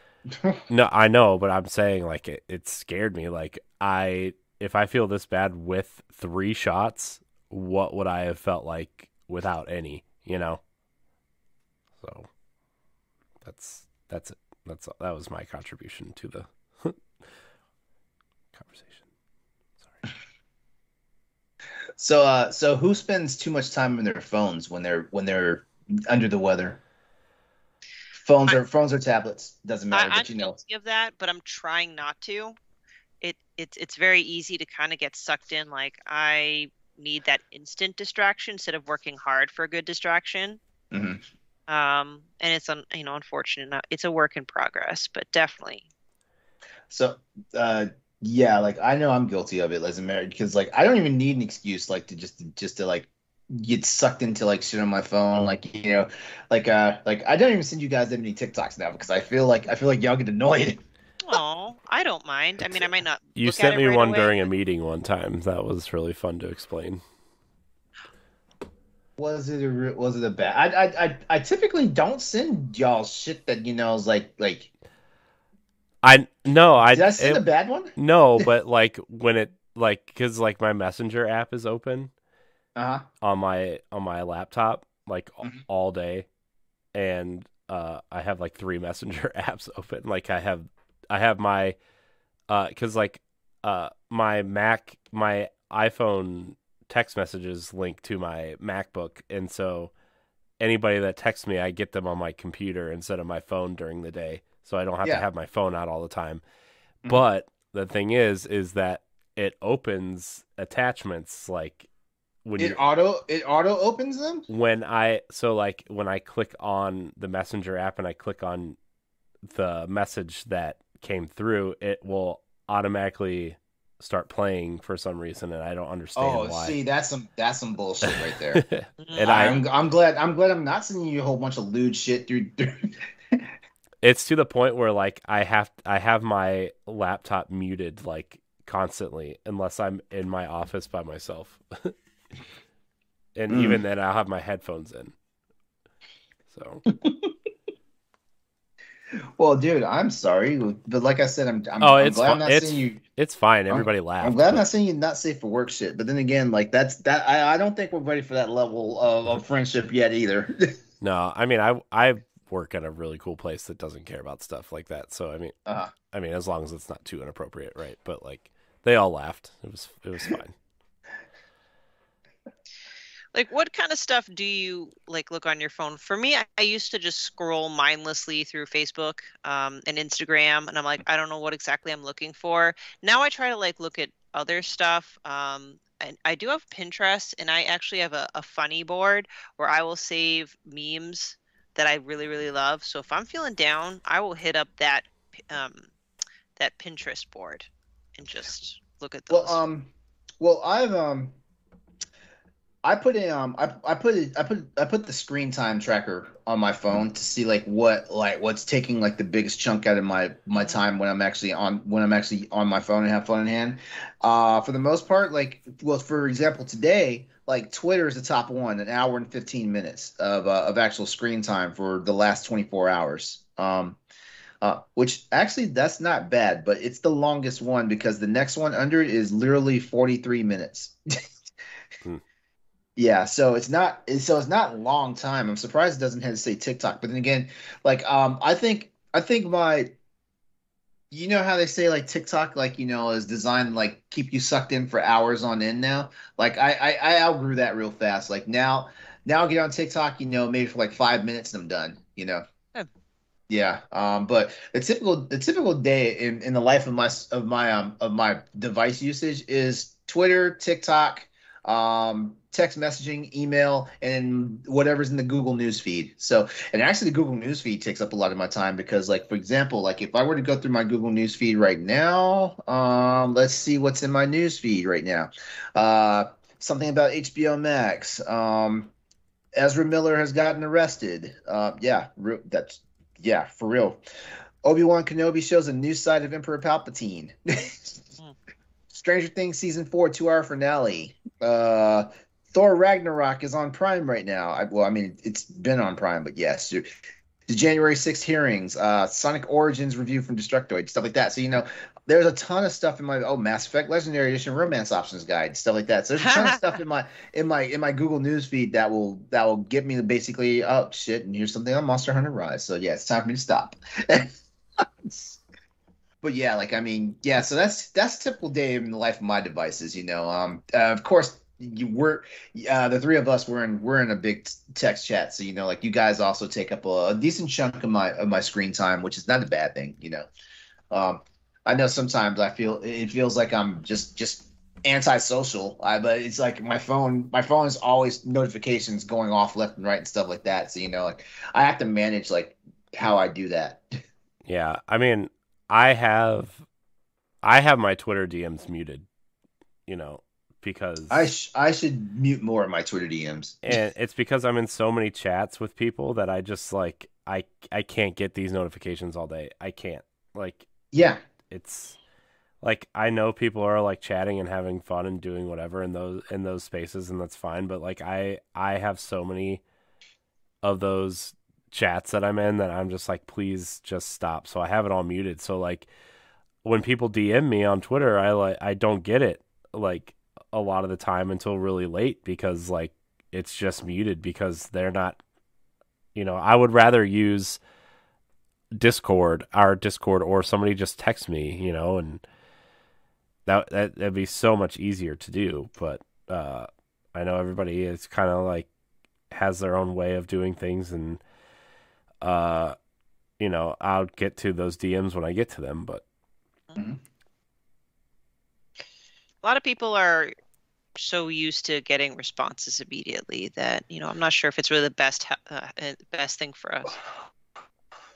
[SPEAKER 1] know.
[SPEAKER 3] no, I know, but I'm saying like it scared me. Like if I feel this bad with 3 shots, what would I have felt like without any? So that's it. That was my contribution to the conversation. Sorry.
[SPEAKER 1] So who spends too much time on their phones when they're under the weather? Phones or tablets, doesn't matter,
[SPEAKER 2] I'm
[SPEAKER 1] but you know.
[SPEAKER 2] guilty of that, but I'm trying not to. It's very easy to kind of get sucked in. Like I need that instant distraction instead of working hard for a good distraction.
[SPEAKER 1] Mhm.
[SPEAKER 2] And it's unfortunate. It's a work in progress, but definitely.
[SPEAKER 1] So, yeah, like I know I'm guilty of it as a married because like I don't even need an excuse like to just to like get sucked into like shit on my phone, like you know, like I don't even send you guys that many TikToks now because I feel like y'all get annoyed.
[SPEAKER 2] Oh, I don't mind. I mean, I might not
[SPEAKER 3] You
[SPEAKER 2] look at
[SPEAKER 3] sent
[SPEAKER 2] it
[SPEAKER 3] me
[SPEAKER 2] right
[SPEAKER 3] one
[SPEAKER 2] away,
[SPEAKER 3] during a
[SPEAKER 2] but
[SPEAKER 3] meeting one time. That was really fun to explain.
[SPEAKER 1] Was it a bad? I typically don't send y'all shit that you know is like.
[SPEAKER 3] I no,
[SPEAKER 1] Did I send a bad one?
[SPEAKER 3] no, but like when it like because like my messenger app is open
[SPEAKER 1] Uh-huh.
[SPEAKER 3] on my laptop like
[SPEAKER 1] Mhm.
[SPEAKER 3] all day, and I have like three messenger apps open. Like I have my because like my iPhone text messages link to my MacBook, and so anybody that texts me, I get them on my computer instead of my phone during the day, so I don't have to
[SPEAKER 1] Yeah.
[SPEAKER 3] have my phone out all the time.
[SPEAKER 1] Mhm.
[SPEAKER 3] But the thing is that it opens attachments like when
[SPEAKER 1] It
[SPEAKER 3] you're
[SPEAKER 1] auto opens them?
[SPEAKER 3] when I so like when I click on the Messenger app and I click on the message that came through, it will automatically start playing for some reason, and I don't understand
[SPEAKER 1] Oh,
[SPEAKER 3] why.
[SPEAKER 1] see, that's some bullshit right there.
[SPEAKER 3] And
[SPEAKER 2] mm,
[SPEAKER 1] I'm glad I'm not sending you a whole bunch of lewd shit through.
[SPEAKER 3] it's to the point where like I have my laptop muted like constantly unless I'm in my office by myself. And even
[SPEAKER 1] Mm.
[SPEAKER 3] then I'll have my headphones in. So
[SPEAKER 1] Well, dude, I'm sorry, but like I said, I'm I'm
[SPEAKER 3] oh,
[SPEAKER 1] I'm glad I'm not seeing you.
[SPEAKER 3] it's fine.
[SPEAKER 1] I'm
[SPEAKER 3] Everybody
[SPEAKER 1] I'm
[SPEAKER 3] laughed,
[SPEAKER 1] glad I'm
[SPEAKER 3] but
[SPEAKER 1] not seeing you not safe for work shit. But then again, like I don't think we're ready for that level of friendship yet either.
[SPEAKER 3] no, I mean I work at a really cool place that doesn't care about stuff like that. So
[SPEAKER 1] uh,
[SPEAKER 3] I mean as long as it's not too inappropriate, right? But like they all laughed. It was fine.
[SPEAKER 2] like what kind of stuff do you like look on your phone? For me, I used to just scroll mindlessly through Facebook, and Instagram, and I'm like, I don't know what exactly I'm looking for. Now I try to like look at other stuff. And I do have Pinterest, and I actually have a funny board where I will save memes that I really, really love. So if I'm feeling down, I will hit up um, that Pinterest board and just look at
[SPEAKER 1] well,
[SPEAKER 2] those.
[SPEAKER 1] well, I put in I put the screen time tracker on my phone to see what's taking like the biggest chunk out of my
[SPEAKER 2] Mm,
[SPEAKER 1] time when I'm actually on my phone and have phone in hand. For the most part, like well, for example, today, like Twitter is the top one, an hour and 15 minutes of actual screen time for the last 24 hours. Which actually that's not bad, but it's the longest one because the next one under it is literally 43 minutes.
[SPEAKER 3] Hmm.
[SPEAKER 1] Yeah, so it's not a long time. I'm surprised it doesn't have to say TikTok. But then again, like I think my you know how they say like TikTok like is designed to like keep you sucked in for hours on end now. Like I outgrew that real fast. Like now I get on TikTok, maybe for like 5 minutes and I'm done.
[SPEAKER 2] good.
[SPEAKER 1] Yeah. But the typical day in the life of my device usage is Twitter, TikTok, text messaging, email, and whatever's in the Google News feed. So, and actually, the Google News feed takes up a lot of my time because, like, for example, like if I were to go through my Google News feed right now, let's see what's in my news feed right now. Something about HBO Max. Ezra Miller has gotten arrested. Yeah, for real. Obi-Wan Kenobi shows a new side of Emperor Palpatine.
[SPEAKER 2] Mm.
[SPEAKER 1] Stranger Things season 4 2-hour finale. Thor Ragnarok is on Prime right now. I mean, it's been on Prime, but yes. The January 6th hearings, Sonic Origins review from Destructoid, stuff like that. So, there's a ton of stuff in my Mass Effect Legendary Edition Romance Options Guide, stuff like that. So there's a ton of stuff in my Google News feed that will get me to basically, oh shit, and here's something on Monster Hunter Rise. So yeah, it's time for me to stop. But but yeah, like I mean, yeah. So that's typical day in the life of my devices. Of course, the three of us we're in a big text chat. So like you guys also take up a decent chunk of my screen time, which is not a bad thing. Um, I know sometimes it feels like I'm just antisocial. But it's like my phone is always notifications going off left and right and stuff like that. So like I have to manage like how I do that.
[SPEAKER 3] Yeah, I mean, I have I have my Twitter DMs muted, you know, because
[SPEAKER 1] I should mute more of my Twitter DMs.
[SPEAKER 3] and it's because I'm in so many chats with people that I just like I can't get these notifications all day. I can't. Like
[SPEAKER 1] Yeah,
[SPEAKER 3] it's like I know people are like chatting and having fun and doing whatever in those spaces, and that's fine, but like I have so many of those chats that I'm in that I'm just like, please just stop. So I have it all muted. So like when people DM me on Twitter, I don't get it like a lot of the time until really late because like it's just muted because they're not, I would rather use our Discord, or somebody just text me, and that'd be so much easier to do. But I know everybody is kind of like has their own way of doing things, and I'll get to those DMs when I get to them. But
[SPEAKER 1] Mhm.
[SPEAKER 2] A lot of people are so used to getting responses immediately that, I'm not sure if it's really the best thing for us.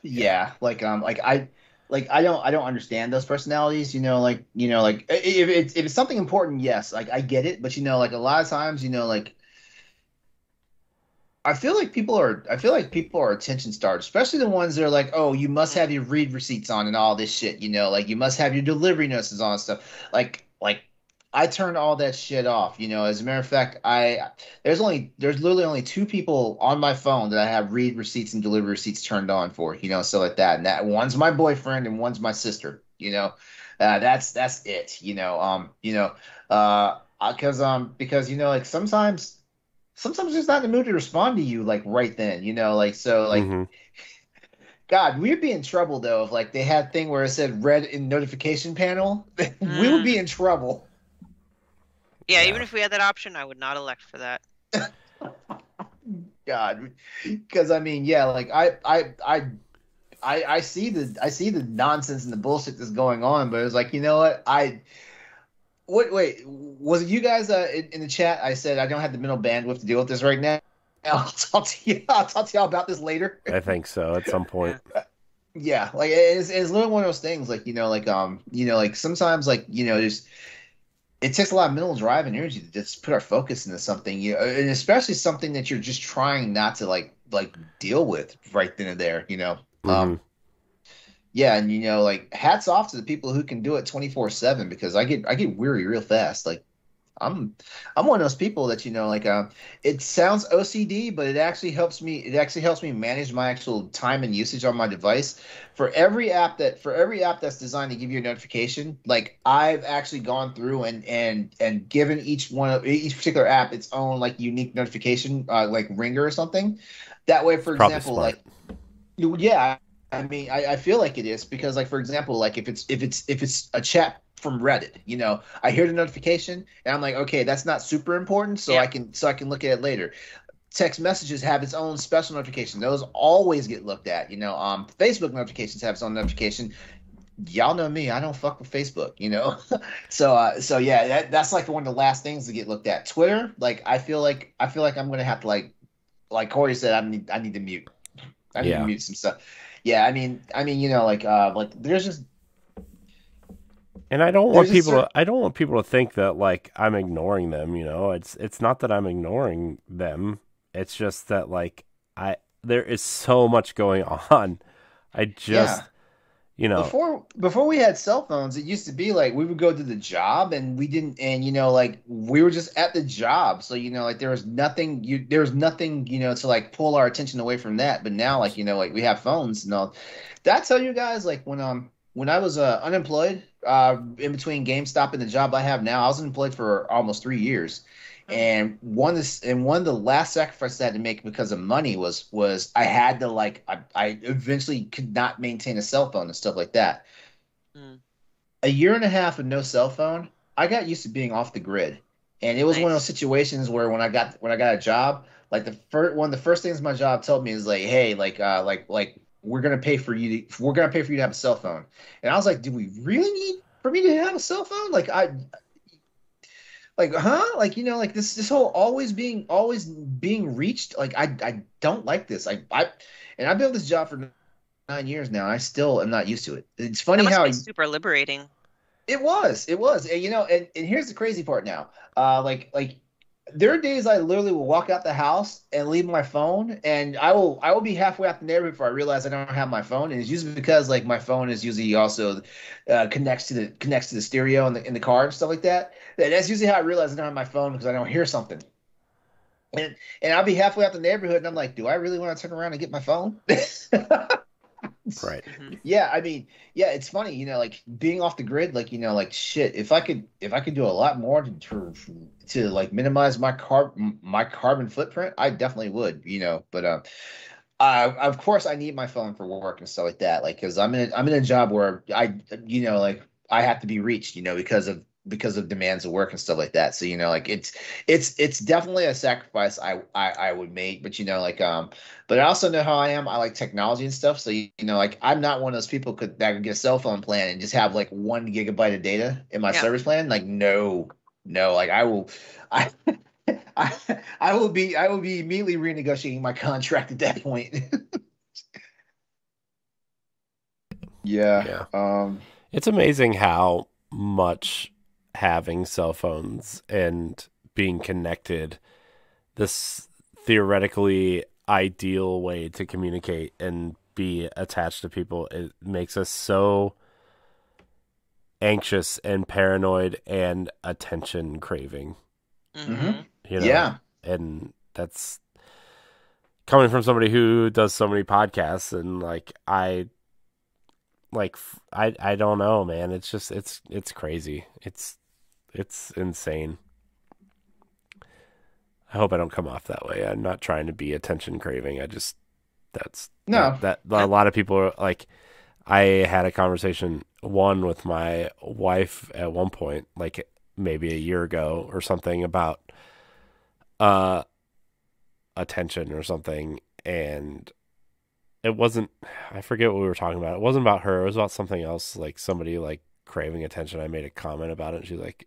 [SPEAKER 3] yeah,
[SPEAKER 1] Yeah. Like I don't understand those personalities. Like if it's something important, yes, like I get it. But like a lot of times, like I feel like people are attention starved, especially the ones that are like, oh, you must have your read receipts on and all this shit, like you must have your delivery notices on and stuff. Like I turned all that shit off, As a matter of fact, there's literally only two people on my phone that I have read receipts and delivery receipts turned on for, so like that. And that one's my boyfriend and one's my sister, that's it, because like sometimes it's not in the mood to respond to you like right then, like so like
[SPEAKER 3] hmm
[SPEAKER 1] God, we'd be in trouble though if like they had thing where it said red in notification panel. We would
[SPEAKER 2] Mm.
[SPEAKER 1] be in trouble.
[SPEAKER 2] Yeah, even
[SPEAKER 3] yeah,
[SPEAKER 2] if we had that option, I would not elect for that.
[SPEAKER 1] God, because I mean, yeah, like I see the nonsense and the bullshit that's going on, but it's like what wait, was it you guys in the chat? I said I don't have the mental bandwidth to deal with this right now. I'll talk to y'all about this later.
[SPEAKER 3] I think so at some point.
[SPEAKER 2] Yeah.
[SPEAKER 1] Yeah, like it's literally one of those things, like like sometimes like just it takes a lot of mental drive and energy to just put our focus into something, and especially something that you're just trying not to like deal with right then and there,
[SPEAKER 3] hmm
[SPEAKER 1] yeah, and like hats off to the people who can do it 24/7 because I get weary real fast. Like I'm I'm one of those people that like it sounds OCD, but it actually helps me manage my actual time and usage on my device. For every app that's designed to give you a notification, like I've actually gone through and given each particular app its own like unique notification like ringer or something. That way,
[SPEAKER 3] It's
[SPEAKER 1] for
[SPEAKER 3] probably
[SPEAKER 1] example,
[SPEAKER 3] smart.
[SPEAKER 1] like yeah, I mean, I feel like it is because, like, for example, like if it's a chat from Reddit, I hear the notification and I'm like, okay, that's not super important, so
[SPEAKER 2] Yeah.
[SPEAKER 1] I can look at it later. Text messages have its own special notification; those always get looked at. Facebook notifications have its own notification. Y'all know me; I don't fuck with Facebook. So yeah, that's like one of the last things to get looked at. Twitter, like I feel like I'm gonna have to like Corey said, I need to mute. I need to
[SPEAKER 3] Yeah.
[SPEAKER 1] mute some stuff. Yeah, I mean, like
[SPEAKER 3] And I don't want
[SPEAKER 1] there's a
[SPEAKER 3] people to
[SPEAKER 1] certain
[SPEAKER 3] I don't want people to think that like I'm ignoring them. It's not that I'm ignoring them. It's just that like I there is so much going on. I just,
[SPEAKER 1] yeah.
[SPEAKER 3] you know,
[SPEAKER 1] Before we had cell phones, it used to be like we would go to the job and we didn't, and like we were just at the job, so like there was nothing to like pull our attention away from that. But now like like we have phones and all. Did I tell you guys like when I was unemployed in between GameStop and the job I have now, I was unemployed for almost 3 years.
[SPEAKER 2] Mm.
[SPEAKER 1] And one of the last sacrifices I had to make because of money was I had to like I eventually could not maintain a cell phone and stuff like that.
[SPEAKER 2] Mm,
[SPEAKER 1] a year and a half with no cell phone, I got used to being off the grid. And it was one of those
[SPEAKER 2] nice.
[SPEAKER 1] situations where when I got a job, like one of the first things my job told me is like, hey, we're gonna pay for you to have a cell phone. And I was like, do we really need for me to have a cell phone? Like like this whole always being reached, like I don't like this. And I've been with this job for 9 years now, and I still am not used to it. It's
[SPEAKER 2] That
[SPEAKER 1] funny
[SPEAKER 2] must
[SPEAKER 1] how
[SPEAKER 2] be super liberating.
[SPEAKER 1] it was, and and here's the crazy part now. Like there are days I literally will walk out the house and leave my phone, and I will be halfway out the neighborhood before I realize I don't have my phone, and it's usually because like my phone is usually also connects to the stereo in the car and stuff like that. That's usually how I realize I don't have my phone because I don't hear something. And I'll be halfway out the neighborhood, and I'm like, do I really want to turn around and get my phone?
[SPEAKER 3] Right.
[SPEAKER 2] Hmm.
[SPEAKER 1] Yeah, I mean, yeah, it's funny, like being off the grid, like, like shit, if I could do a lot more to like minimize my carbon footprint, I definitely would. But of course I need my phone for work and stuff like that, like because I'm in a job where like I have to be reached, because of demands of work and stuff like that. So like it's definitely a sacrifice I would make, but but I also know how I am. I like technology and stuff. So like I'm not one of those people that could get a cell phone plan and just have like 1 gigabyte of data in my
[SPEAKER 2] Yeah.
[SPEAKER 1] service plan. Like no, no, like I will, I. I, I will be immediately renegotiating my contract at that point. Yeah.
[SPEAKER 3] Yeah. It's amazing how much having cell phones and being connected, this theoretically ideal way to communicate and be attached to people, it makes us so anxious and paranoid and attention craving,
[SPEAKER 1] Hmm.
[SPEAKER 2] Hmm.
[SPEAKER 3] you know?
[SPEAKER 1] Yeah.
[SPEAKER 3] And that's coming from somebody who does so many podcasts, and I don't know, man. It's just it's crazy. It's insane. I hope I don't come off that way. I'm not trying to be attention craving. I just that's that
[SPEAKER 1] No.
[SPEAKER 3] that a lot of people are like, I had a conversation one with my wife at one point, like maybe a year ago or something, about uh attention or something, and it wasn't, I forget what we were talking about. It wasn't about her. It was about something else, like somebody like craving attention. I made a comment about it, and she's like,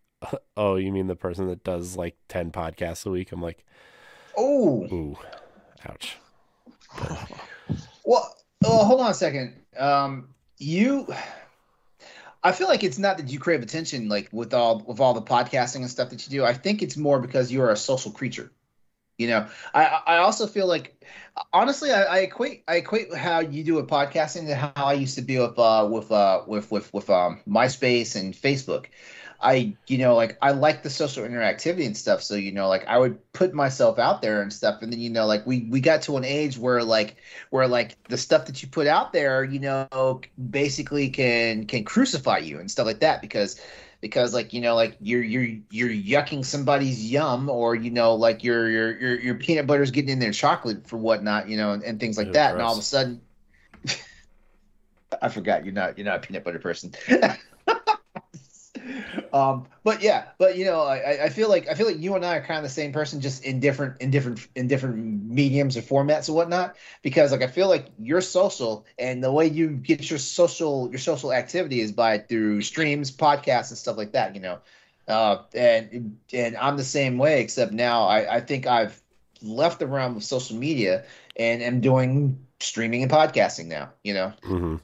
[SPEAKER 3] "Oh, you mean the person that does like 10 podcasts a week?" I'm like,
[SPEAKER 1] Oh.
[SPEAKER 3] "Ooh, ouch." But
[SPEAKER 1] Well, hold on a second. You, I feel like it's not that you crave attention, like with all the podcasting and stuff that you do. I think it's more because you're a social creature. I also feel like, honestly, I equate how you do with podcasting to how I used to be with MySpace and Facebook. Like I like the social interactivity and stuff. So like I would put myself out there and stuff, and then like we got to an age where the stuff that you put out there, basically can crucify you and stuff like that, because like like you're yucking somebody's yum, or like your peanut butter's getting in their chocolate for whatnot, and things like
[SPEAKER 3] ew,
[SPEAKER 1] that, and all of a
[SPEAKER 3] gross.
[SPEAKER 1] sudden I forgot you're not a peanut butter person. But yeah, but I feel like you and I are kind of the same person, just in different mediums or formats or whatnot. Because like I feel like you're social, and the way you get your social activity is by through streams, podcasts, and stuff like that. And I'm the same way, except now I think I've left the realm of social media and am doing streaming and podcasting now.
[SPEAKER 3] Hmm.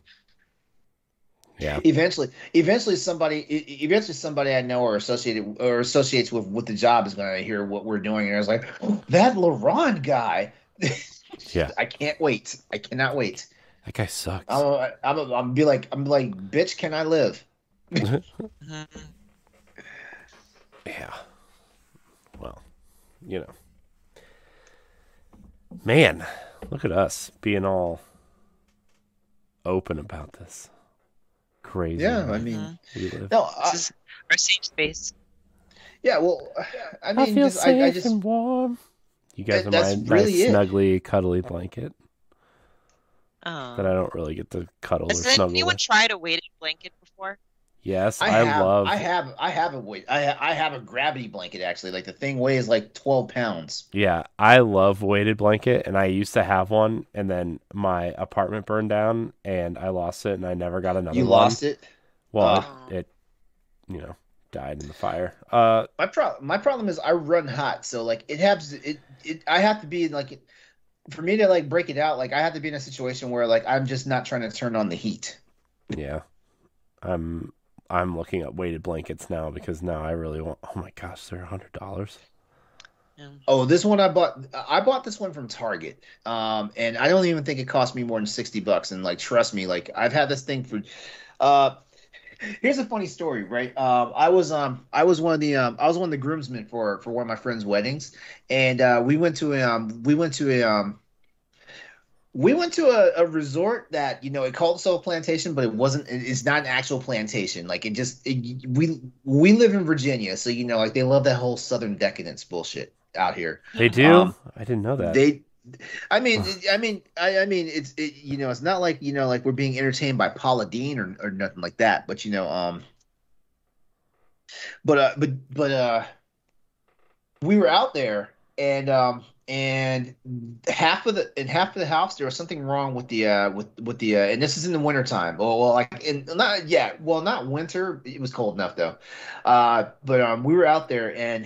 [SPEAKER 3] Yeah.
[SPEAKER 1] Eventually somebody I know or associates with the job is going to hear what we're doing, and it's like, "Oh, that LeRon guy."
[SPEAKER 3] Yeah.
[SPEAKER 1] I can't wait. I cannot wait.
[SPEAKER 3] That guy sucks.
[SPEAKER 1] I'm be like, bitch, can I live?
[SPEAKER 2] Hmm.
[SPEAKER 3] Yeah. Well, you know, man, look at us being all open about this crazy
[SPEAKER 1] Yeah, I
[SPEAKER 3] life
[SPEAKER 1] mean,
[SPEAKER 2] Hmm.
[SPEAKER 3] we live.
[SPEAKER 1] no,
[SPEAKER 2] This is our safe space.
[SPEAKER 1] yeah, well, I
[SPEAKER 3] I
[SPEAKER 1] mean,
[SPEAKER 3] feel
[SPEAKER 1] just I
[SPEAKER 3] safe
[SPEAKER 1] just
[SPEAKER 3] and warm. You guys are
[SPEAKER 1] that's
[SPEAKER 3] my nice,
[SPEAKER 1] really it.
[SPEAKER 3] snuggly, cuddly blanket. that I don't really get to cuddle or
[SPEAKER 2] Has
[SPEAKER 3] snuggle
[SPEAKER 2] anyone
[SPEAKER 3] with.
[SPEAKER 2] tried a weighted blanket before?
[SPEAKER 3] Yes,
[SPEAKER 1] I
[SPEAKER 3] I
[SPEAKER 1] have,
[SPEAKER 3] love.
[SPEAKER 1] I have a weight. I have a gravity blanket actually. Like the thing weighs like 12 pounds.
[SPEAKER 3] Yeah, I love weighted blanket, and I used to have one, and then my apartment burned down, and I lost it, and I never got another
[SPEAKER 1] You
[SPEAKER 3] one.
[SPEAKER 1] lost it.
[SPEAKER 3] Well, it,
[SPEAKER 2] Oh.
[SPEAKER 3] it died in the fire.
[SPEAKER 1] My problem is I run hot, so like I have to be like for me to like break it out. Like I have to be in a situation where like I'm just not trying to turn on the heat.
[SPEAKER 3] Yeah, I'm looking at weighted blankets now because now I really want. Oh my gosh, they're $100.
[SPEAKER 2] Yeah.
[SPEAKER 1] Oh, this one I bought this one from Target. And I don't even think it cost me more than $60. And like trust me, like I've had this thing for uh here's a funny story, right? I was one of the groomsmen for one of my friends' weddings, and we went to a resort that it called itself a plantation, but it wasn't. It's not an actual plantation. Like we live in Virginia, so like they love that whole Southern decadence bullshit out here.
[SPEAKER 3] They do?
[SPEAKER 1] Um,
[SPEAKER 3] I didn't know that.
[SPEAKER 1] they I mean, it's not like like we're being entertained by Paula Dean or nothing like that. But we were out there, and half of the house there was something wrong with the and this is in the wintertime. Well, like in not yeah, well, not winter. It was cold enough though. But we were out there, and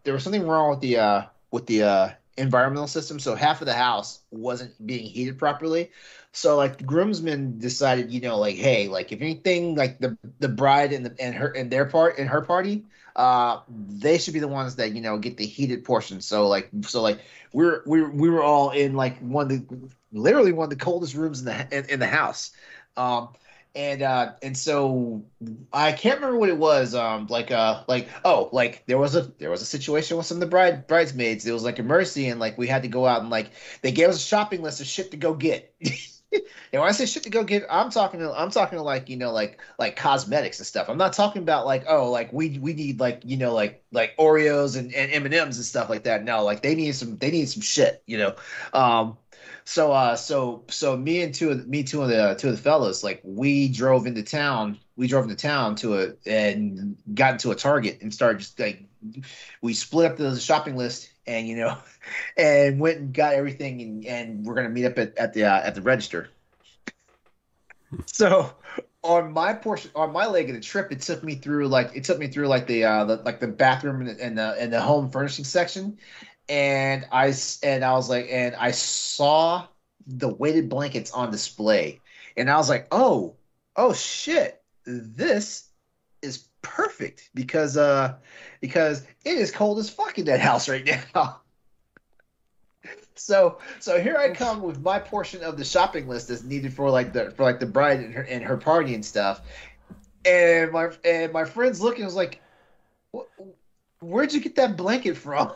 [SPEAKER 1] there was something wrong with the environmental system. So half of the house wasn't being heated properly. So like the groomsmen decided, like, hey, like if anything, like the bride and her party, they should be the ones that get the heated portion. So like we were all in like literally one of the coldest rooms in the house. And so I can't remember what it was. Like there was a situation with some of the bridesmaids. It was like a mercy, and like we had to go out and like they gave us a shopping list of shit to go get. And when I say shit to go get, I'm talking to like like cosmetics and stuff. I'm not talking about like, oh, like we need like like Oreos and M&Ms and stuff like that. No, like they need some shit. So two of the fellas, like we drove into town. We drove into town and got into a Target and started just like we split up the shopping list and and went and got everything and we're gonna meet up at the register. So on my leg of the trip, it took me through like the bathroom and the home furnishing section, and I saw the weighted blankets on display, and I was like, oh shit, this is perfect because it is cold as fuck in that house right now. So here I come with my portion of the shopping list that's needed for the bride and her party and stuff, and my friend's looking was like, Where'd you get that blanket from?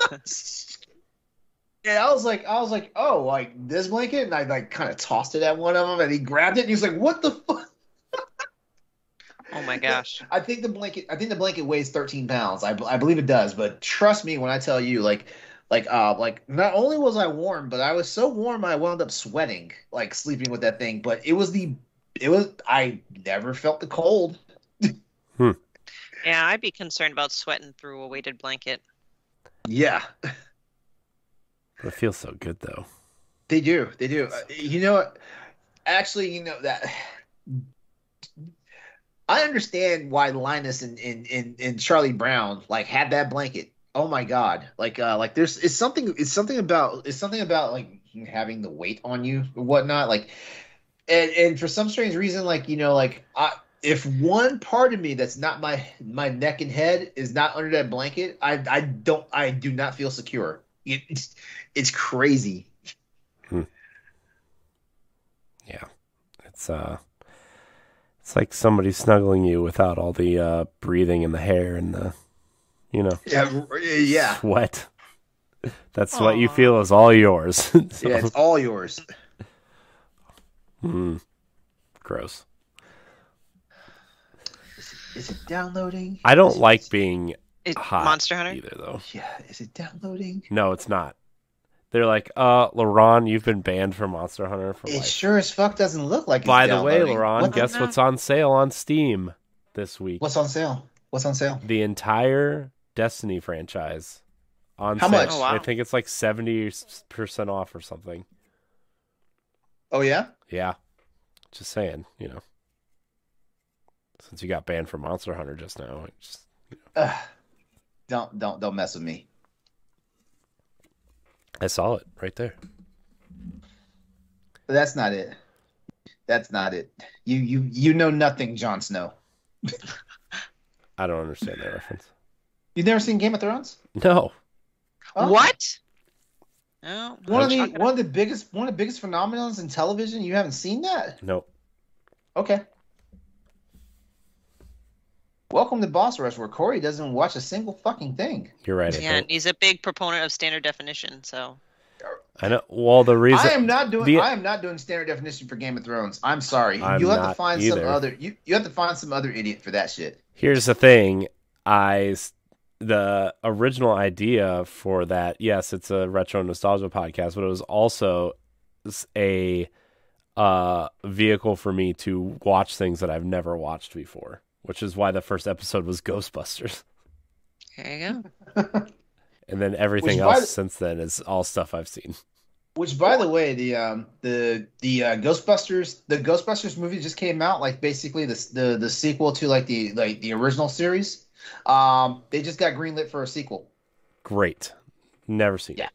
[SPEAKER 1] And I was like, oh, like this blanket, and I like kind of tossed it at one of them, and he grabbed it, and he was like, what the fuck?
[SPEAKER 2] Oh my gosh.
[SPEAKER 1] I think the blanket weighs 13 pounds. I believe it does, but trust me when I tell you, like not only was I warm, but I was so warm I wound up sweating, like sleeping with that thing. But I never felt the cold.
[SPEAKER 3] Hmm.
[SPEAKER 2] Yeah, I'd be concerned about sweating through a weighted blanket.
[SPEAKER 1] Yeah,
[SPEAKER 3] But it feels so good though.
[SPEAKER 1] they do. You know what? Actually, that I understand why Linus and Charlie Brown like had that blanket. Oh my God! Like there's it's something about like having the weight on you or whatnot. Like and for some strange reason, like if one part of me that's not my neck and head is not under that blanket, I do not feel secure. It's crazy.
[SPEAKER 3] Yeah, it's like somebody snuggling you without all the breathing and the hair and the
[SPEAKER 1] Yeah.
[SPEAKER 3] sweat. That's what you feel is all yours. So,
[SPEAKER 1] Yeah, it's all yours.
[SPEAKER 3] gross.
[SPEAKER 1] Is it downloading?
[SPEAKER 3] I don't like being
[SPEAKER 2] It,
[SPEAKER 3] hot
[SPEAKER 2] Monster Hunter?
[SPEAKER 3] either, though.
[SPEAKER 1] Yeah, is it downloading?
[SPEAKER 3] No, it's not. They're like, LeRon, you've been banned from Monster Hunter for
[SPEAKER 1] It
[SPEAKER 3] life.
[SPEAKER 1] sure as fuck doesn't look like it's
[SPEAKER 3] By the way,
[SPEAKER 1] downloading.
[SPEAKER 3] LeRon, guess what's on sale on Steam this week?
[SPEAKER 1] What's on sale? What's on sale?
[SPEAKER 3] The entire Destiny franchise on
[SPEAKER 1] How
[SPEAKER 3] sale.
[SPEAKER 1] much?
[SPEAKER 2] Oh, wow.
[SPEAKER 3] I think it's like 70% off or something.
[SPEAKER 1] Oh yeah.
[SPEAKER 3] Yeah. Just saying, since you got banned from Monster Hunter just now,
[SPEAKER 1] Don't mess with me.
[SPEAKER 3] I saw it right there.
[SPEAKER 1] But that's not it. That's not it. You know nothing, Jon Snow.
[SPEAKER 3] I don't understand that reference.
[SPEAKER 1] You've never seen Game of Thrones?
[SPEAKER 3] No.
[SPEAKER 1] Oh.
[SPEAKER 2] What? Oh,
[SPEAKER 1] One of the biggest phenomenons in television. You haven't seen that?
[SPEAKER 3] Nope.
[SPEAKER 1] Okay. Welcome to Boss Rush, where Corey doesn't watch a single fucking thing.
[SPEAKER 3] You're right.
[SPEAKER 2] Yeah, and he's a big proponent of standard definition, so.
[SPEAKER 3] I know. Well, the reason
[SPEAKER 1] I am not doing standard definition for Game of Thrones. I'm sorry.
[SPEAKER 3] I'm
[SPEAKER 1] you have to
[SPEAKER 3] not
[SPEAKER 1] find
[SPEAKER 3] either.
[SPEAKER 1] some other. You have to find some other idiot for that shit.
[SPEAKER 3] Here's the thing. The original idea for that, yes, it's a retro nostalgia podcast, but it was also a vehicle for me to watch things that I've never watched before, which is why the first episode was Ghostbusters.
[SPEAKER 2] There you go.
[SPEAKER 3] And then everything else since then is all stuff I've seen.
[SPEAKER 1] Which, by the way, the Ghostbusters movie just came out, like basically the sequel to the original series. They just got greenlit for a sequel.
[SPEAKER 3] Great. Never seen it.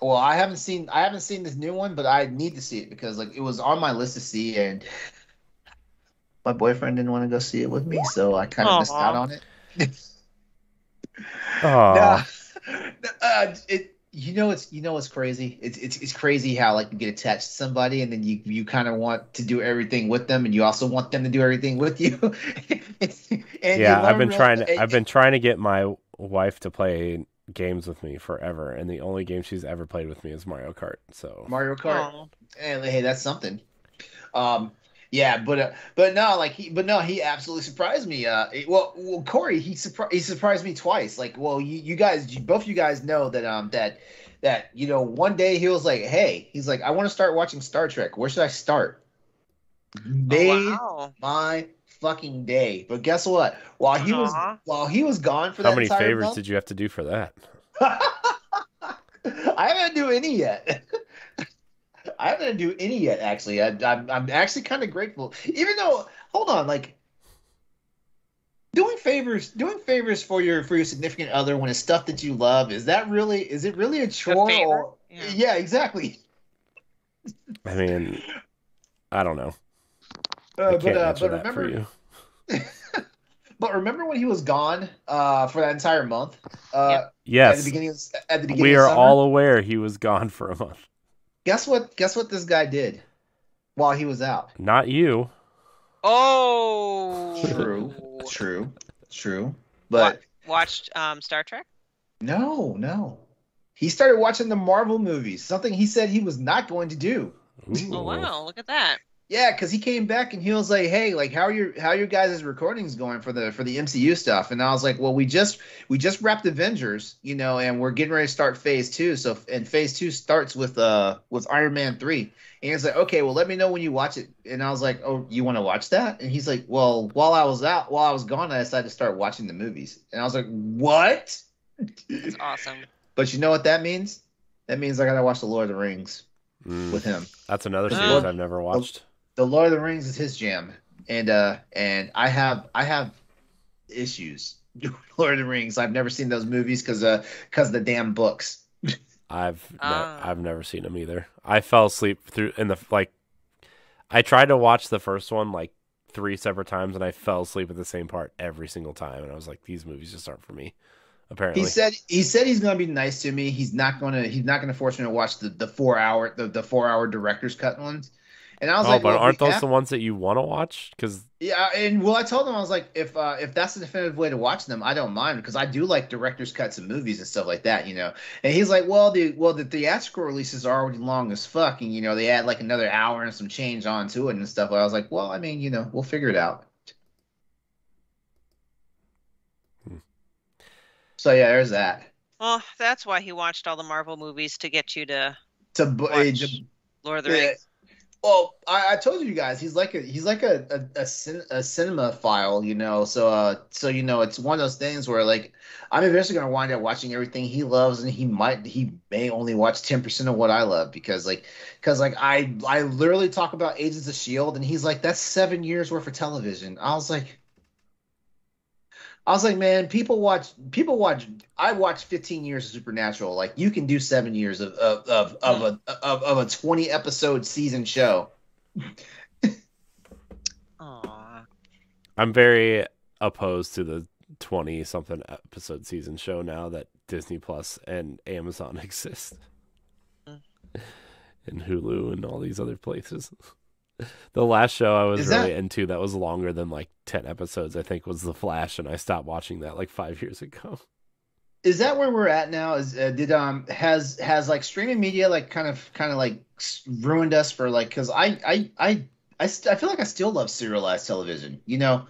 [SPEAKER 1] Well, I haven't seen this new one, but I need to see it because it was on my list to see, and my boyfriend didn't want to go see it with me, so I kind of missed out on it. It's crazy. It's crazy how you get attached to somebody and then you kind of want to do everything with them and you also want them to do everything with you.
[SPEAKER 3] I've been trying to get my wife to play games with me forever, and the only game she's ever played with me is Mario Kart. So
[SPEAKER 1] Mario Kart. And hey, that's something. Yeah, but no, he absolutely surprised me. Well, Corey, he surprised me twice. Both you guys know that one day he was like, "Hey," he's like, "I want to start watching Star Trek. Where should I start?" Made my fucking day. But guess what? While he was gone for that
[SPEAKER 3] how many
[SPEAKER 1] entire
[SPEAKER 3] favors
[SPEAKER 1] month,
[SPEAKER 3] did you have to do for that?
[SPEAKER 1] I haven't do any yet. I haven't do any yet, actually. I'm actually kind of grateful. Even though, hold on, doing favors for your significant other when it's stuff that you love, is it really a chore? Or, yeah, exactly.
[SPEAKER 3] I mean, I don't know.
[SPEAKER 1] But remember,
[SPEAKER 3] for you.
[SPEAKER 1] But remember when he was gone for that entire month?
[SPEAKER 3] Yes.
[SPEAKER 1] At the beginning
[SPEAKER 3] we
[SPEAKER 1] of
[SPEAKER 3] are
[SPEAKER 1] summer?
[SPEAKER 3] all aware he was gone for a month.
[SPEAKER 1] Guess what this guy did while he was out?
[SPEAKER 3] Not you.
[SPEAKER 2] Oh.
[SPEAKER 1] True. But
[SPEAKER 2] watched Star Trek?
[SPEAKER 1] No. He started watching the Marvel movies, something he said he was not going to do.
[SPEAKER 3] Ooh.
[SPEAKER 2] Oh wow, look at that.
[SPEAKER 1] Yeah, because he came back and he was like, "Hey, how are your guys' recordings going for the MCU stuff?" And I was like, "Well, we just wrapped Avengers, and we're getting ready to start Phase 2. So, and Phase 2 starts with Iron Man 3." And he's like, "Okay, well, let me know when you watch it." And I was like, "Oh, you want to watch that?" And he's like, "Well, while I was gone, I decided to start watching the movies." And I was like, "What?"
[SPEAKER 2] That's awesome.
[SPEAKER 1] But you know what that means? That means I gotta watch the Lord of the Rings with him.
[SPEAKER 3] That's another series I've never watched.
[SPEAKER 1] The Lord of the Rings is his jam, and I have issues with Lord of the Rings. I've never seen those movies because the damn books.
[SPEAKER 3] I've never seen them either. I fell asleep I tried to watch the first one 3 separate times, and I fell asleep at the same part every single time. And I was like, these movies just aren't for me. Apparently,
[SPEAKER 1] he said he's gonna be nice to me. He's not gonna force me to watch the 4-hour director's cut ones. And I was like,
[SPEAKER 3] but aren't those the ones that you want to watch? Because
[SPEAKER 1] I told him, I was like, if that's the definitive way to watch them, I don't mind, because I do like director's cuts of movies and stuff like that, And he's like, well, the theatrical releases are already long as fuck, and they add another hour and some change onto it and stuff. I was like, well, I mean, we'll figure it out. So yeah, there's that.
[SPEAKER 2] Well, that's why he watched all the Marvel movies to get you to
[SPEAKER 1] To, to
[SPEAKER 2] watch Lord of the Rings.
[SPEAKER 1] well, I told you guys he's like a cinema file, you know. So it's one of those things where like I'm eventually gonna wind up watching everything he loves, and he may only watch 10% of what I love because I literally talk about Agents of Shield, and he's like, that's 7 years worth of television. I was like, man, people watch. I watched 15 years of Supernatural. Like, you can do 7 years of a 20 episode season show.
[SPEAKER 2] Aw.
[SPEAKER 3] I'm very opposed to the 20 something episode season show now that Disney Plus and Amazon exist, and Hulu and all these other places. The last show I was
[SPEAKER 1] Is
[SPEAKER 3] really
[SPEAKER 1] that
[SPEAKER 3] into that was longer than like 10 episodes, I think, was The Flash, and I stopped watching that like 5 years ago.
[SPEAKER 1] is that where we're at now? Is did has like streaming media like kind of like ruined us for like because I feel like I still love serialized television.
[SPEAKER 3] I mean,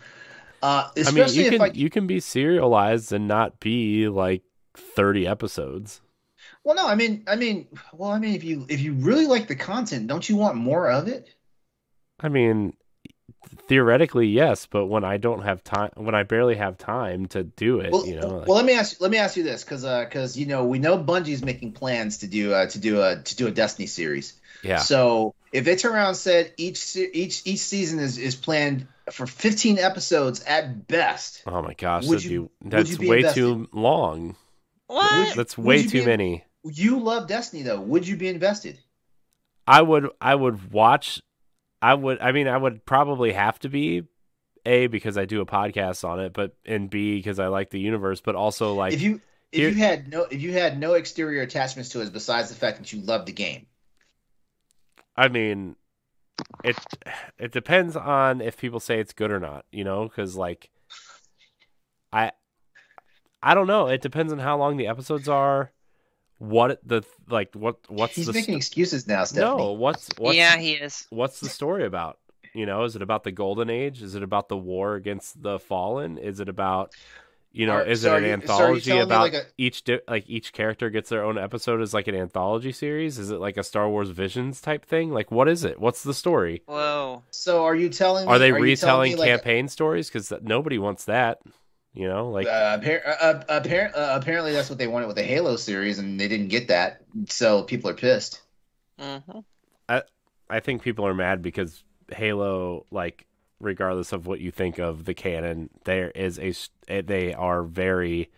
[SPEAKER 1] Especially if like
[SPEAKER 3] you can be serialized and not be like 30 episodes.
[SPEAKER 1] well no I mean if you really like the content, don't you want more of it?
[SPEAKER 3] I mean, theoretically, yes, but when I don't have time, when I barely have time to do it,
[SPEAKER 1] Well, let me ask you this, because we know Bungie's making plans to do a Destiny series.
[SPEAKER 3] yeah.
[SPEAKER 1] So if they turn around and said each season is planned for 15 episodes at best,
[SPEAKER 3] Oh my gosh,
[SPEAKER 1] would you
[SPEAKER 3] that's
[SPEAKER 1] be
[SPEAKER 3] way
[SPEAKER 1] invested?
[SPEAKER 3] too long.
[SPEAKER 2] What?
[SPEAKER 3] That's
[SPEAKER 1] Would
[SPEAKER 3] way
[SPEAKER 1] you
[SPEAKER 3] too
[SPEAKER 1] be?
[SPEAKER 3] many.
[SPEAKER 1] You love Destiny though. Would you be invested?
[SPEAKER 3] I would watch. I would probably have to be A, because I do a podcast on it, and B, because I like the universe, but also like
[SPEAKER 1] If you if
[SPEAKER 3] here.
[SPEAKER 1] you had no exterior attachments to it besides the fact that you love the game.
[SPEAKER 3] I mean, it it depends on if people say it's good or not, because like I I don't know. It depends on how long the episodes are. What's
[SPEAKER 1] He's
[SPEAKER 3] the
[SPEAKER 1] making excuses now,
[SPEAKER 3] no
[SPEAKER 1] Stephanie.
[SPEAKER 2] Yeah, he is.
[SPEAKER 3] what's the story about? Is it about the Golden Age? Is it about the war against the Fallen? Is it about, is it
[SPEAKER 1] So
[SPEAKER 3] an
[SPEAKER 1] are you
[SPEAKER 3] anthology
[SPEAKER 1] telling me
[SPEAKER 3] about
[SPEAKER 1] like a
[SPEAKER 3] each character gets their own episode as like an anthology series? Is it like a Star Wars Visions type thing? Like, what is it? What's the story?
[SPEAKER 2] Whoa.
[SPEAKER 1] So
[SPEAKER 3] Are they
[SPEAKER 1] are you telling
[SPEAKER 3] retelling
[SPEAKER 1] me like
[SPEAKER 3] campaign stories? Because nobody wants that. Like
[SPEAKER 1] apparently that's what they wanted with the Halo series, and they didn't get that, so people are pissed.
[SPEAKER 2] Hmm.
[SPEAKER 3] I think people are mad because Halo, like, regardless of what you think of the canon, they are very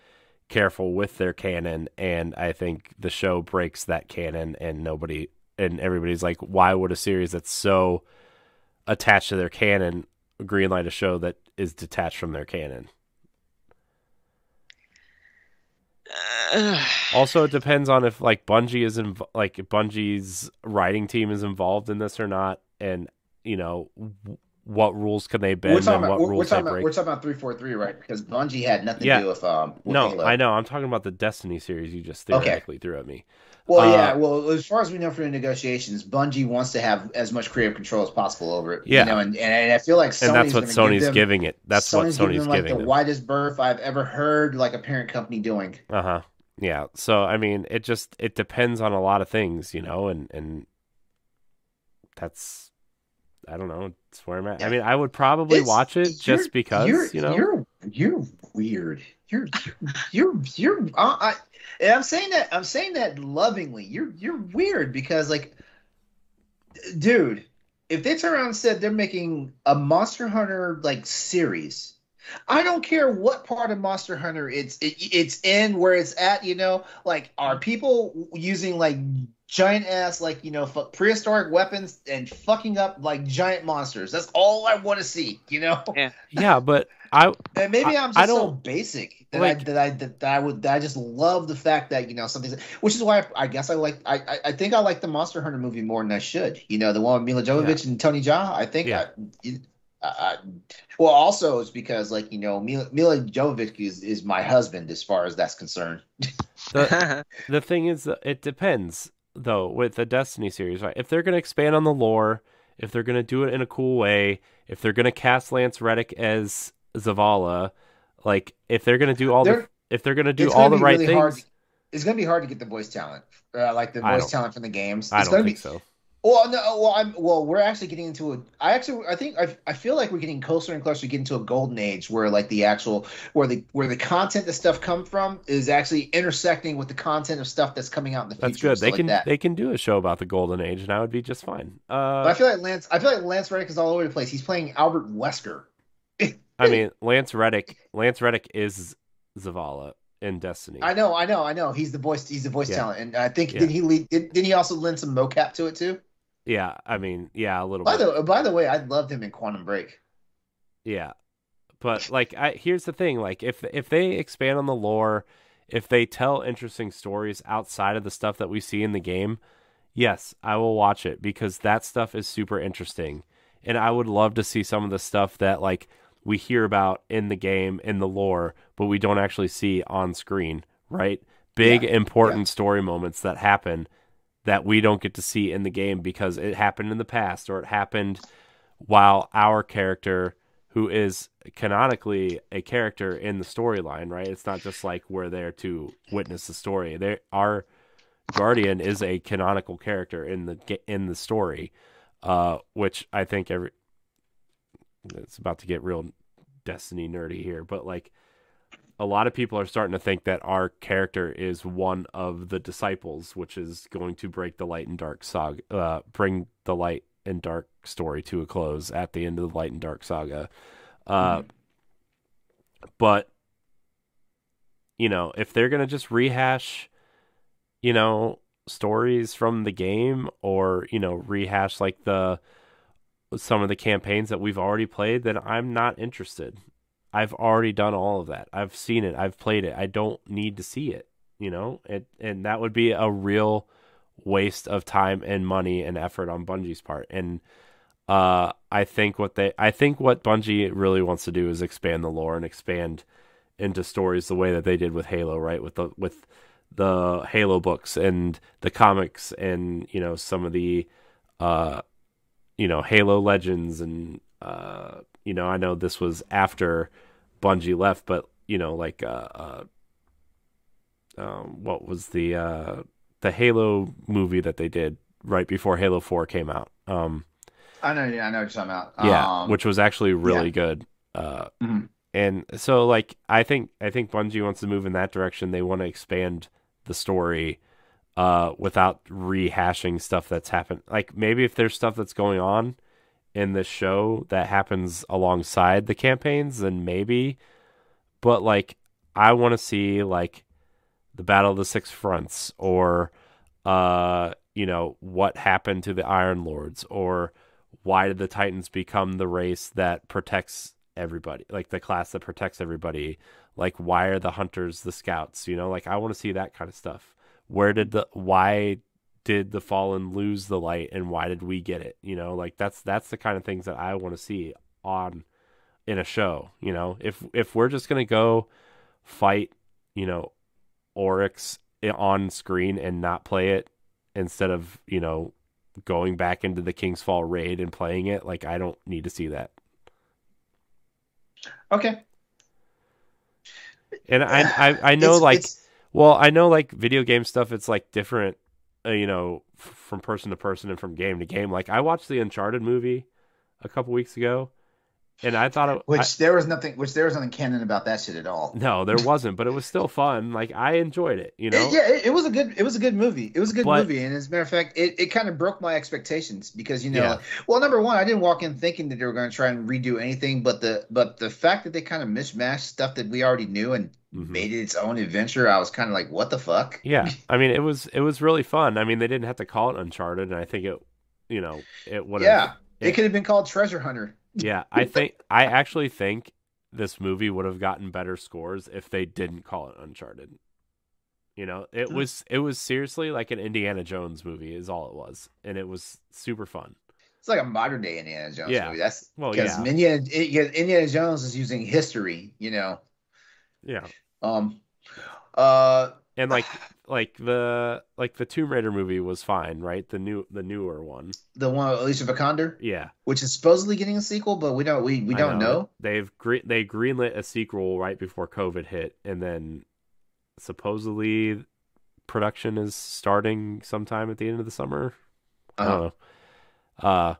[SPEAKER 3] careful with their canon, and I think the show breaks that canon, and everybody's like, why would a series that's so attached to their canon greenlight a show that is detached from their canon? Also, it depends on if like Bungie's writing team is involved in this or not, and what rules can they bend and what rules they break.
[SPEAKER 1] We're talking about 343, right? Because Bungie had nothing to
[SPEAKER 3] Yeah,
[SPEAKER 1] do with
[SPEAKER 3] no,
[SPEAKER 1] Halo.
[SPEAKER 3] I know. I'm talking about the Destiny series you just
[SPEAKER 1] Okay.
[SPEAKER 3] theoretically threw at me.
[SPEAKER 1] Well, yeah. Well, as far as we know from the negotiations, Bungie wants to have as much creative control as possible over it.
[SPEAKER 3] Yeah.
[SPEAKER 1] And I feel like
[SPEAKER 3] And that's what
[SPEAKER 1] gonna
[SPEAKER 3] Sony's
[SPEAKER 1] give them,
[SPEAKER 3] giving it. That's what Sony's
[SPEAKER 1] giving them, like
[SPEAKER 3] giving
[SPEAKER 1] the
[SPEAKER 3] them.
[SPEAKER 1] widest berth I've ever heard like a parent company doing.
[SPEAKER 3] Uh-huh. Yeah. So I mean, it depends on a lot of things, and that's, I don't know, it's where I'm at. I mean, I would probably watch it just because,
[SPEAKER 1] you're weird. And I'm saying that lovingly. You're weird because like, dude, if they turn around and said they're making a Monster Hunter like series, I don't care what part of Monster Hunter it's in, where it's at, like, are people using like giant ass like prehistoric weapons and fucking up like giant monsters? That's all I want to see,
[SPEAKER 2] Yeah.
[SPEAKER 3] Yeah, but and
[SPEAKER 1] maybe I'm
[SPEAKER 3] I
[SPEAKER 1] just so
[SPEAKER 3] don't
[SPEAKER 1] basic that
[SPEAKER 3] like,
[SPEAKER 1] I just love the fact that something, which is why I guess I think I like the Monster Hunter movie more than I should. The one with Mila Jovovich and Tony Jaa. I think well, also it's because like Mila Jovovich is my husband as far as that's concerned.
[SPEAKER 3] the thing is that it depends though with the Destiny series, right? If they're going to expand on the lore, if they're going to do it in a cool way, if they're going to cast Lance Reddick as Zavala, like if they're going to do all the right things,
[SPEAKER 1] it's gonna be hard to get the voice talent, like the
[SPEAKER 3] I
[SPEAKER 1] voice
[SPEAKER 3] don't
[SPEAKER 1] talent from the games.
[SPEAKER 3] I
[SPEAKER 1] It's
[SPEAKER 3] don't
[SPEAKER 1] gonna
[SPEAKER 3] think
[SPEAKER 1] be.
[SPEAKER 3] so.
[SPEAKER 1] Well, no, well, we're actually getting into a. I think I feel like we're getting closer and closer to getting to a golden age where like the actual where the content that stuff come from is actually intersecting with the content of stuff that's coming out in the
[SPEAKER 3] That's
[SPEAKER 1] future and
[SPEAKER 3] good.
[SPEAKER 1] stuff like that.
[SPEAKER 3] They can do a show about the golden age, and I would be just fine.
[SPEAKER 1] But I feel like Lance Reddick is all over the place. He's playing Albert Wesker.
[SPEAKER 3] I mean, Lance Reddick is Zavala in Destiny.
[SPEAKER 1] I know. He's the voice
[SPEAKER 3] Yeah,
[SPEAKER 1] talent, and I think
[SPEAKER 3] yeah,
[SPEAKER 1] did he also lend some mocap to it too?
[SPEAKER 3] yeah. I mean, yeah, a little bit.
[SPEAKER 1] By the way, I loved him in Quantum Break.
[SPEAKER 3] Yeah, but like, here's the thing: like, if they expand on the lore, if they tell interesting stories outside of the stuff that we see in the game, yes, I will watch it because that stuff is super interesting, and I would love to see some of the stuff that like we hear about in the game in the lore, but we don't actually see on screen, right? Big
[SPEAKER 1] Yeah, yeah.
[SPEAKER 3] important story moments that happen that we don't get to see in the game because it happened in the past or it happened while our character, who is canonically a character in the storyline, right? It's not just like we're there to witness the story. Our Guardian is a canonical character in the story, which I think it's about to get real Destiny nerdy here, but like a lot of people are starting to think that our character is one of the disciples, which is going to break the light and dark saga, bring the light and dark story to a close at the end of the light and dark saga. Uh,
[SPEAKER 1] Mhm.
[SPEAKER 3] but if they're gonna just rehash, stories from the game, or rehash like the some of the campaigns that we've already played, then I'm not interested. I've already done all of that. I've seen it. I've played it. I don't need to see it, and that would be a real waste of time and money and effort on Bungie's part. And I think what Bungie really wants to do is expand the lore and expand into stories the way that they did with Halo, right? With the Halo books and the comics and some of the uh Halo Legends and I know this was after Bungie left, but like what was the Halo movie that they did right before Halo 4 came out?
[SPEAKER 1] I know what you're talking about.
[SPEAKER 3] Yeah, which was actually really
[SPEAKER 1] Yeah.
[SPEAKER 3] good. Uh,
[SPEAKER 1] Mhm.
[SPEAKER 3] and so like I think Bungie wants to move in that direction. They want to expand the story without rehashing stuff that's happened. Like maybe if there's stuff that's going on in the show that happens alongside the campaigns, then maybe. But like I want to see like the Battle of the Six Fronts, or what happened to the Iron Lords, or why did the Titans become the race that protects everybody, like the class that protects everybody? Like why are the hunters the scouts? Like I want to see that kind of stuff. Why did the Fallen lose the light, and why did we get it? Like that's the kind of things that I want to see on in a show. If we're just gonna go fight, Oryx on screen and not play it, instead of going back into the King's Fall raid and playing it, like I don't need to see that.
[SPEAKER 1] Okay.
[SPEAKER 3] And I know like,
[SPEAKER 1] It's
[SPEAKER 3] well, I know like video game stuff, it's like different, from person to person and from game to game. Like I watched the Uncharted movie a couple weeks ago, and I thought
[SPEAKER 1] which there was nothing canon about that shit at all.
[SPEAKER 3] no, there wasn't, but it was still fun. Like I enjoyed it,
[SPEAKER 1] It was a good movie. It was a good
[SPEAKER 3] but
[SPEAKER 1] movie, and as a matter of fact, it kind of broke my expectations because
[SPEAKER 3] yeah,
[SPEAKER 1] well, number one, I didn't walk in thinking that they were going to try and redo anything, but the fact that they kind of mishmashed stuff that we already knew and
[SPEAKER 3] hmm,
[SPEAKER 1] made it its own adventure, I was kind of like, what the fuck?
[SPEAKER 3] yeah. I mean, it was really fun. I mean, they didn't have to call it Uncharted, and I think it would have.
[SPEAKER 1] Yeah, it could have been called Treasure Hunter.
[SPEAKER 3] Yeah, I actually think this movie would have gotten better scores if they didn't call it Uncharted. It was seriously like an Indiana Jones movie is all it was, and it was super fun.
[SPEAKER 1] It's like a modern day Indiana Jones
[SPEAKER 3] Yeah.
[SPEAKER 1] movie. That's
[SPEAKER 3] Well,
[SPEAKER 1] because
[SPEAKER 3] yeah.
[SPEAKER 1] Indiana Jones is using history.
[SPEAKER 3] Yeah.
[SPEAKER 1] Um, uh,
[SPEAKER 3] And like the Tomb Raider movie was fine, right? The newer one.
[SPEAKER 1] the one with Alicia Vikander,
[SPEAKER 3] Yeah.
[SPEAKER 1] which is supposedly getting a sequel, but we
[SPEAKER 3] I
[SPEAKER 1] don't
[SPEAKER 3] know.
[SPEAKER 1] know.
[SPEAKER 3] They greenlit a sequel right before COVID hit, and then supposedly production is starting sometime at the end of the summer. I don't know.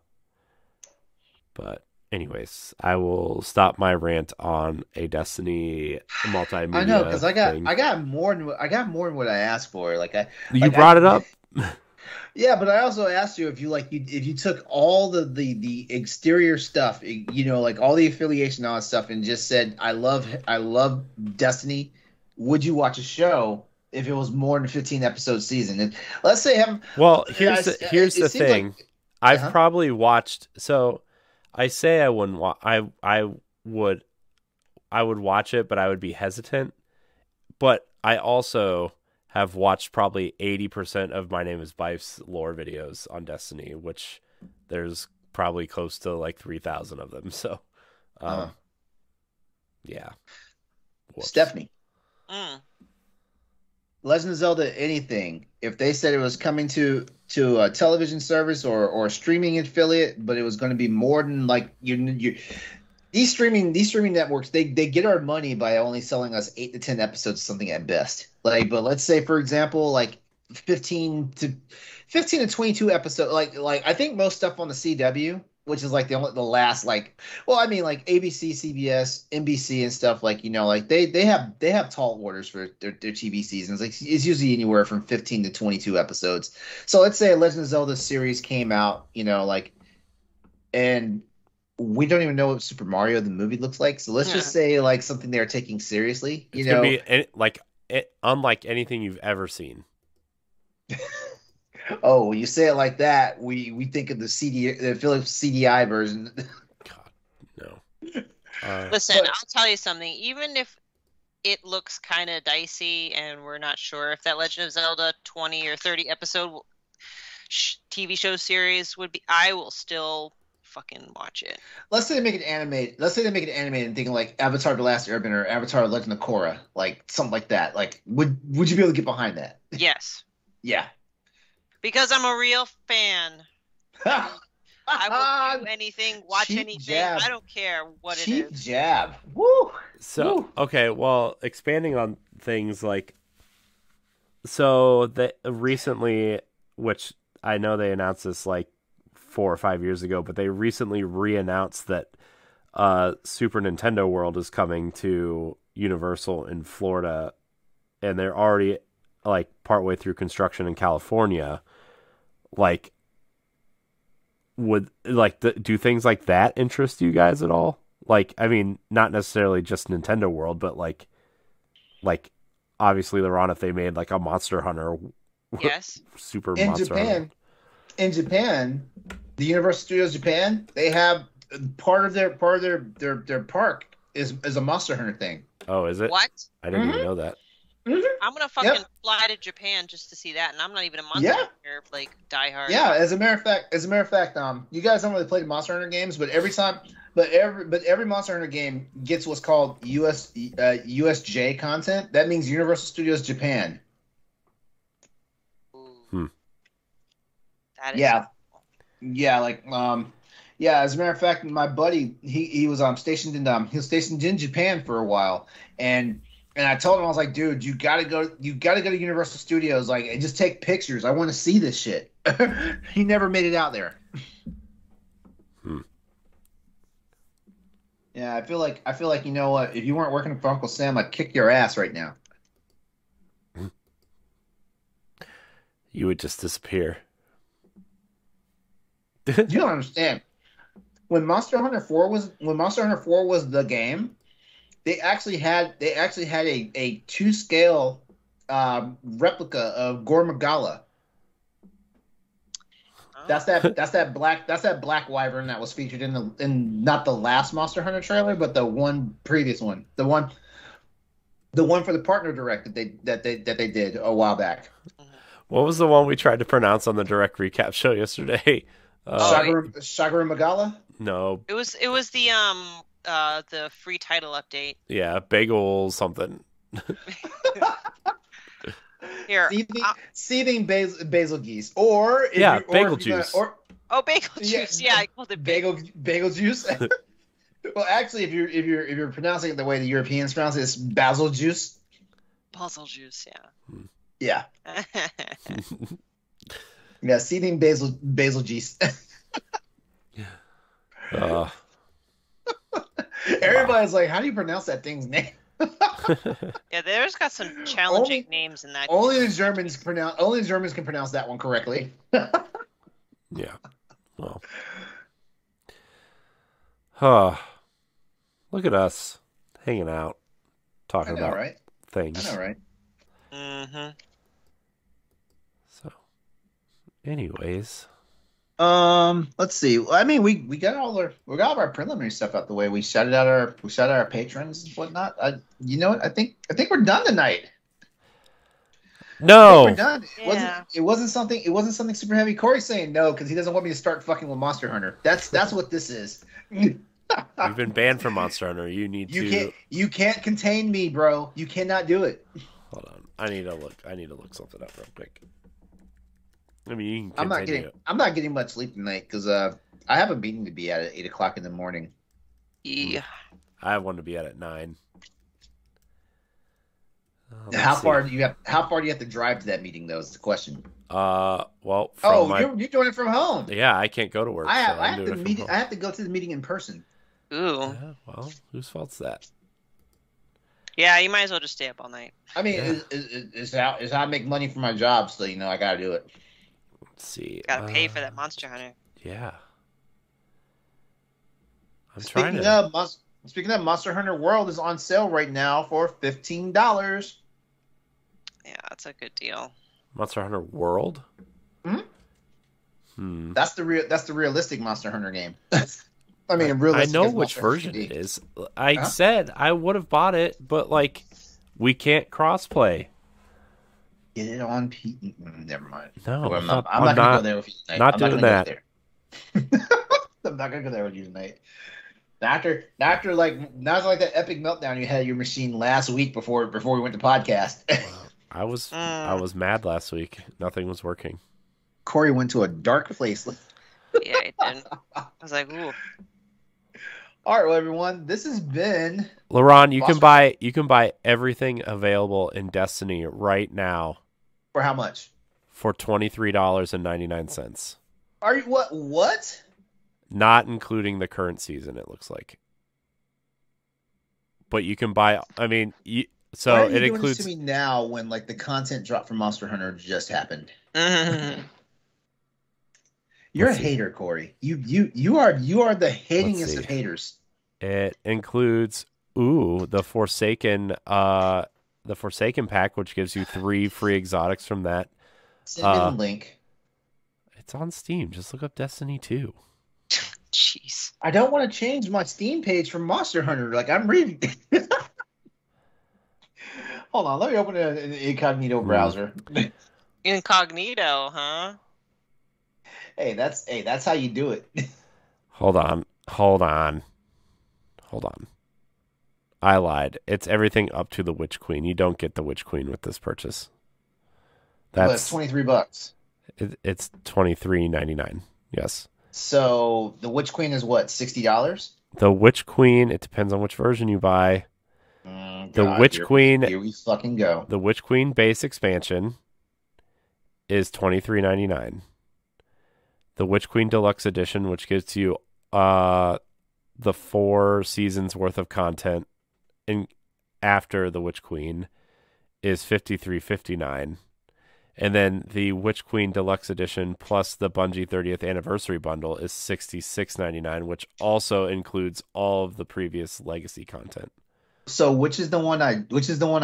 [SPEAKER 3] But anyways, I will stop my rant on a Destiny multimedia.
[SPEAKER 1] I know, because
[SPEAKER 3] thing.
[SPEAKER 1] I got more than what I asked for.
[SPEAKER 3] You brought it up.
[SPEAKER 1] Yeah, but I also asked you if you took all the exterior stuff, like all the affiliation and all that stuff, and just said I love Destiny, would you watch a show if it was more than 15 episode season? And let's say
[SPEAKER 3] here's the thing.
[SPEAKER 1] Like,
[SPEAKER 3] I've probably watched, so I say I wouldn't I would watch it, but I would be hesitant. But I also have watched probably 80% of My Name is Bife's lore videos on Destiny, which there's probably close to like 3,000 of them. So, yeah. Whoops.
[SPEAKER 1] Stephanie. Legend of Zelda anything, if they said it was coming to a television service or a streaming affiliate, but it was going to be more than like these streaming networks, they get our money by only selling us 8 to 10 episodes of something at best. But let's say, for example, like 15 to 22 episodes. Like I think most stuff on the CW, which is like the last like ABC, CBS, NBC and stuff, like they have tall orders for their TV seasons. Like it's usually anywhere from 15 to 22 episodes. So let's say a Legend of Zelda series came out, and we don't even know what Super Mario the movie looks like. So let's just say like something they're taking seriously.
[SPEAKER 3] It's gonna be unlike anything you've ever seen.
[SPEAKER 1] Oh, when you say it like that, we think of the Philips CDI version.
[SPEAKER 3] God, no.
[SPEAKER 2] Listen, I'll tell you something. Even if it looks kind of dicey and we're not sure if that Legend of Zelda 20 or 30 episode TV show series would be, I will still fucking watch it.
[SPEAKER 1] Let's say they make it animated. And thinking like Avatar: The Last Airbender or Avatar: Legend of Korra, like something like that. Like, would you be able to get behind that?
[SPEAKER 2] Yes.
[SPEAKER 1] Yeah.
[SPEAKER 2] Because I'm a real fan. I will do anything, watch
[SPEAKER 1] Cheap
[SPEAKER 2] anything.
[SPEAKER 1] jab.
[SPEAKER 2] I don't care what
[SPEAKER 1] Cheap
[SPEAKER 2] it is.
[SPEAKER 1] jab. Woo.
[SPEAKER 3] So,
[SPEAKER 1] Woo.
[SPEAKER 3] okay, well, expanding on things like, so they recently, which I know they announced this like 4 or 5 years ago, but they recently re-announced that Super Nintendo World is coming to Universal in Florida, and they're already like partway through construction in California. Like, would do things like that interest you guys at all? Like, I mean, not necessarily just Nintendo World, but like obviously LeRon, if they made like a Monster Hunter,
[SPEAKER 2] Yes,
[SPEAKER 3] Super
[SPEAKER 1] In
[SPEAKER 3] Monster
[SPEAKER 1] Japan,
[SPEAKER 3] Hunter.
[SPEAKER 1] in Japan, the Universal Studios Japan, they have part of their park is a Monster Hunter thing.
[SPEAKER 3] Oh, is it?
[SPEAKER 2] what?
[SPEAKER 3] I didn't even know that.
[SPEAKER 1] Mm-hmm.
[SPEAKER 2] I'm gonna fucking fly to Japan just to see that, and I'm not even a Monster Hunter like diehard.
[SPEAKER 1] Yeah, as a matter of fact, you guys don't really play the Monster Hunter games, but every Monster Hunter game gets what's called USJ content. That means Universal Studios Japan.
[SPEAKER 2] Ooh. That is
[SPEAKER 1] As a matter of fact, my buddy he was stationed in Japan for a while, and I told him, I was like, dude, you gotta go to Universal Studios, like, and just take pictures. I want to see this shit. He never made it out there. Yeah, I feel like you know what? If you weren't working for Uncle Sam, I'd kick your ass right now.
[SPEAKER 3] You would just disappear.
[SPEAKER 1] You don't understand. When Monster Hunter 4 was the game, they actually had a 2-scale replica of Gore Magala. That's that black wyvern that was featured in not the last Monster Hunter trailer, but the one previous one, the one for the partner direct that they did a while back.
[SPEAKER 3] What was the one we tried to pronounce on the direct recap show yesterday?
[SPEAKER 1] Shagaru Magala?
[SPEAKER 3] No.
[SPEAKER 2] It was the free title update.
[SPEAKER 3] Yeah, bagel something.
[SPEAKER 2] Here,
[SPEAKER 1] seething basil geese, or
[SPEAKER 3] bagel juice.
[SPEAKER 2] Bagel juice. Yeah, I called it
[SPEAKER 1] bagel juice. Well, actually, if you're pronouncing it the way the Europeans pronounce it, it's basil juice.
[SPEAKER 2] Basil juice. Yeah.
[SPEAKER 1] Yeah. Yeah, seething basil juice.
[SPEAKER 3] Uh,
[SPEAKER 1] Everybody's like, how do you pronounce that thing's name?
[SPEAKER 2] Yeah, there's got some challenging names in that.
[SPEAKER 1] Only the Germans can pronounce that one correctly.
[SPEAKER 3] yeah. Well. Look at us hanging out, talking about things.
[SPEAKER 1] I know, right?
[SPEAKER 2] Mm-hmm.
[SPEAKER 3] So, anyways,
[SPEAKER 1] let's see. I mean, we got all our preliminary stuff out the way. We shouted out our patrons and whatnot. You know what? I think we're done tonight.
[SPEAKER 3] no,
[SPEAKER 1] We're done.
[SPEAKER 2] Yeah.
[SPEAKER 1] It wasn't something super heavy. Corey's saying no because he doesn't want me to start fucking with Monster Hunter. That's what this is.
[SPEAKER 3] you've been banned from Monster Hunter.
[SPEAKER 1] You can't contain me, bro. You cannot do it.
[SPEAKER 3] Hold on. I need to look something up real quick. I mean, you can
[SPEAKER 1] I'm not getting much sleep tonight because I have a meeting to be at 8:00 in the morning.
[SPEAKER 2] Yeah.
[SPEAKER 3] I have one to be at 9.
[SPEAKER 1] How far do you have to drive to that meeting though? Is the question.
[SPEAKER 3] Well,
[SPEAKER 1] you're doing it from home.
[SPEAKER 3] Yeah, I can't go to work.
[SPEAKER 1] I have to go to the meeting in person.
[SPEAKER 2] Ooh.
[SPEAKER 3] Yeah, well, whose fault's that?
[SPEAKER 2] Yeah, you might as well just stay up all night.
[SPEAKER 1] I mean, it's how I make money for my job, so I gotta do it.
[SPEAKER 3] Let's see.
[SPEAKER 2] Gotta pay for that Monster Hunter.
[SPEAKER 3] Yeah.
[SPEAKER 1] Speaking of Monster Hunter World is on sale right now for $15.
[SPEAKER 2] Yeah, that's a good deal.
[SPEAKER 3] Monster Hunter World?
[SPEAKER 1] That's the realistic Monster Hunter game. I mean,
[SPEAKER 3] I know which version it is. I said I would have bought it, but we can't crossplay.
[SPEAKER 1] Get it on never mind.
[SPEAKER 3] No,
[SPEAKER 1] I'm not gonna go there with you tonight.
[SPEAKER 3] Not doing that.
[SPEAKER 1] I'm not gonna go there with you tonight. After that epic meltdown you had at your machine last week before we went to podcast.
[SPEAKER 3] I was mad last week. Nothing was working.
[SPEAKER 1] Corey went to a dark place.
[SPEAKER 2] Yeah, it did. I was like, ooh.
[SPEAKER 1] All right, well, everyone, this has been
[SPEAKER 3] LeRon. You can buy everything available in Destiny right now.
[SPEAKER 1] For how much?
[SPEAKER 3] For $23.99.
[SPEAKER 1] Are you what?
[SPEAKER 3] Not including the current season, it looks like. But you can buy. I mean, so
[SPEAKER 1] Why are you
[SPEAKER 3] it
[SPEAKER 1] doing
[SPEAKER 3] includes.
[SPEAKER 1] This to me now when the content drop from Monster Hunter just happened. You're a hater, Corey. You are the hatingest of haters.
[SPEAKER 3] It includes the Forsaken pack, which gives you 3 free exotics from that.
[SPEAKER 1] Send me the link.
[SPEAKER 3] It's on Steam. Just look up Destiny 2.
[SPEAKER 2] Jeez.
[SPEAKER 1] I don't want to change my Steam page from Monster Hunter. I'm reading. Hold on, let me open an incognito browser.
[SPEAKER 2] Incognito, huh?
[SPEAKER 1] Hey, that's how you do it.
[SPEAKER 3] Hold on. I lied. It's everything up to the Witch Queen. You don't get the Witch Queen with this purchase.
[SPEAKER 1] That's $23.
[SPEAKER 3] It's $23.99. Yes.
[SPEAKER 1] So the Witch Queen is what, $60?
[SPEAKER 3] The Witch Queen. It depends on which version you buy. Queen.
[SPEAKER 1] Here we fucking go.
[SPEAKER 3] The Witch Queen base expansion is $23.99. The Witch Queen Deluxe Edition, which gives you the 4 seasons worth of content after the Witch Queen, is $53.59. And then the Witch Queen Deluxe Edition plus the Bungie 30th Anniversary Bundle is $66.99, which also includes all of the previous Legacy content.
[SPEAKER 1] So which is the one I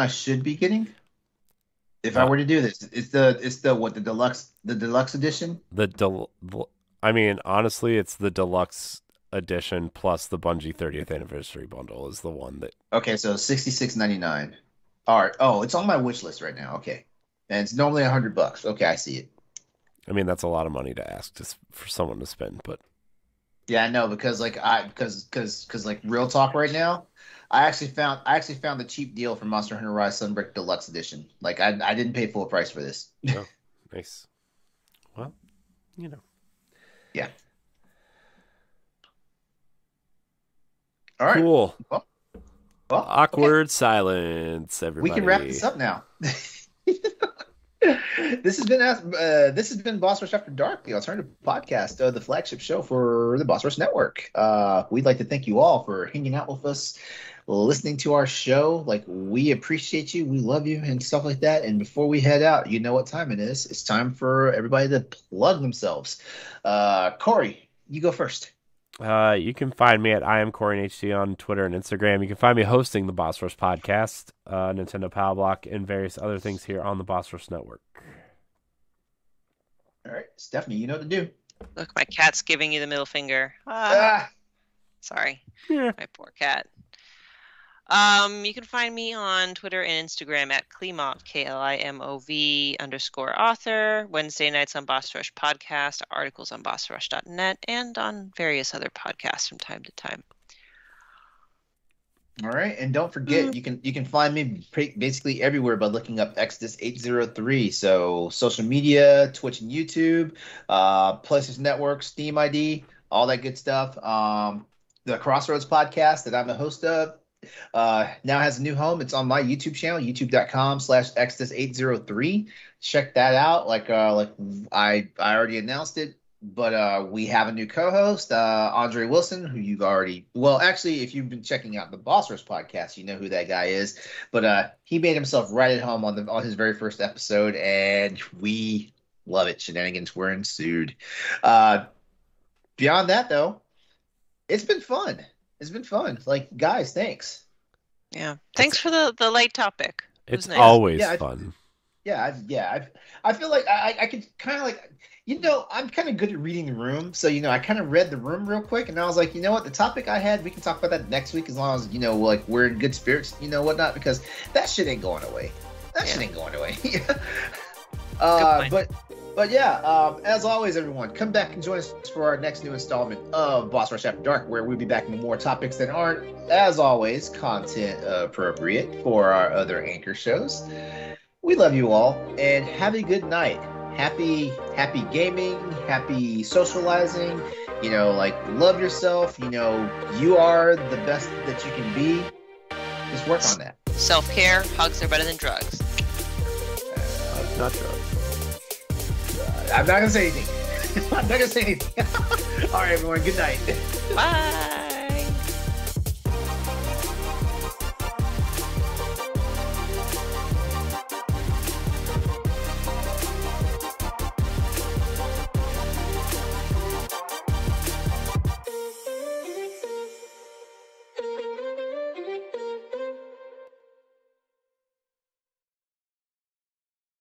[SPEAKER 1] should be getting? If I were to do this, it's the deluxe edition?
[SPEAKER 3] I mean, honestly, it's the deluxe edition plus the Bungie 30th Anniversary Bundle is the one that.
[SPEAKER 1] Okay, so $66.99. All right. Oh, it's on my wish list right now. Okay, and it's normally $100. Okay, I see it.
[SPEAKER 3] I mean, that's a lot of money to ask for someone to spend, but.
[SPEAKER 1] Yeah, I know because real talk right now, I actually found the cheap deal for Monster Hunter Rise Sunbreak Deluxe Edition. I didn't pay full price for this.
[SPEAKER 3] Oh, nice. Well,
[SPEAKER 1] Yeah. All right.
[SPEAKER 3] Cool.
[SPEAKER 1] Well,
[SPEAKER 3] awkward silence, everybody.
[SPEAKER 1] We can wrap this up now. This has been Boss Rush After Dark, the alternative podcast, the flagship show for the Boss Rush Network. We'd like to thank you all for hanging out with us, listening to our show. Like, we appreciate you, we love you, and stuff like that. And before we head out, you know what time it is. It's time for everybody to plug themselves. Corey, you go first.
[SPEAKER 3] You can find me at IamCoreyHD on Twitter and Instagram. You can find me hosting the Boss Rush podcast, Nintendo Power Block, and various other things here on the Boss Rush Network.
[SPEAKER 1] All right, Stephanie, you know what to do.
[SPEAKER 2] Look, my cat's giving you the middle finger. Sorry,
[SPEAKER 3] Yeah.
[SPEAKER 2] my poor cat. You can find me on Twitter and Instagram at Klimov, KLIMOV_author. Wednesday nights on Boss Rush Podcast, articles on bossrush.net, and on various other podcasts from time to time.
[SPEAKER 1] All right, and don't forget, you can find me basically everywhere by looking up Exodus803. So social media, Twitch and YouTube, PlayStation Network, Steam ID, all that good stuff. The Crossroads podcast that I'm the host of now has a new home. It's on my YouTube channel, youtube.com/Exodus803. Check that out. Like I already announced it. But we have a new co-host, Andre Wilson, who you've already... Well, actually, if you've been checking out the Boss Rush podcast, you know who that guy is. But he made himself right at home on his very first episode, and we love it. Shenanigans were ensued. Beyond that, though, it's been fun. It's been fun. Like, guys, thanks.
[SPEAKER 2] Yeah. Thanks for the light topic.
[SPEAKER 3] It's
[SPEAKER 2] nice.
[SPEAKER 3] always fun.
[SPEAKER 1] I feel like I could kind of like... I'm kind of good at reading the room, so, I kind of read the room real quick, and I was like, you know what, the topic I had, we can talk about that next week as long as, like, we're in good spirits, whatnot, because that shit ain't going away. Shit ain't going away. But yeah, as always, everyone, come back and join us for our next new installment of Boss Rush After Dark, where we'll be back with more topics that aren't, as always, content appropriate for our other anchor shows. We love you all, and have a good night. Happy gaming, happy socializing, love yourself, you are the best that you can be. Just work on that.
[SPEAKER 2] Self-care, hugs are better than drugs.
[SPEAKER 3] Not drugs.
[SPEAKER 1] I'm not going to say anything. All right, everyone, good night.
[SPEAKER 2] Bye.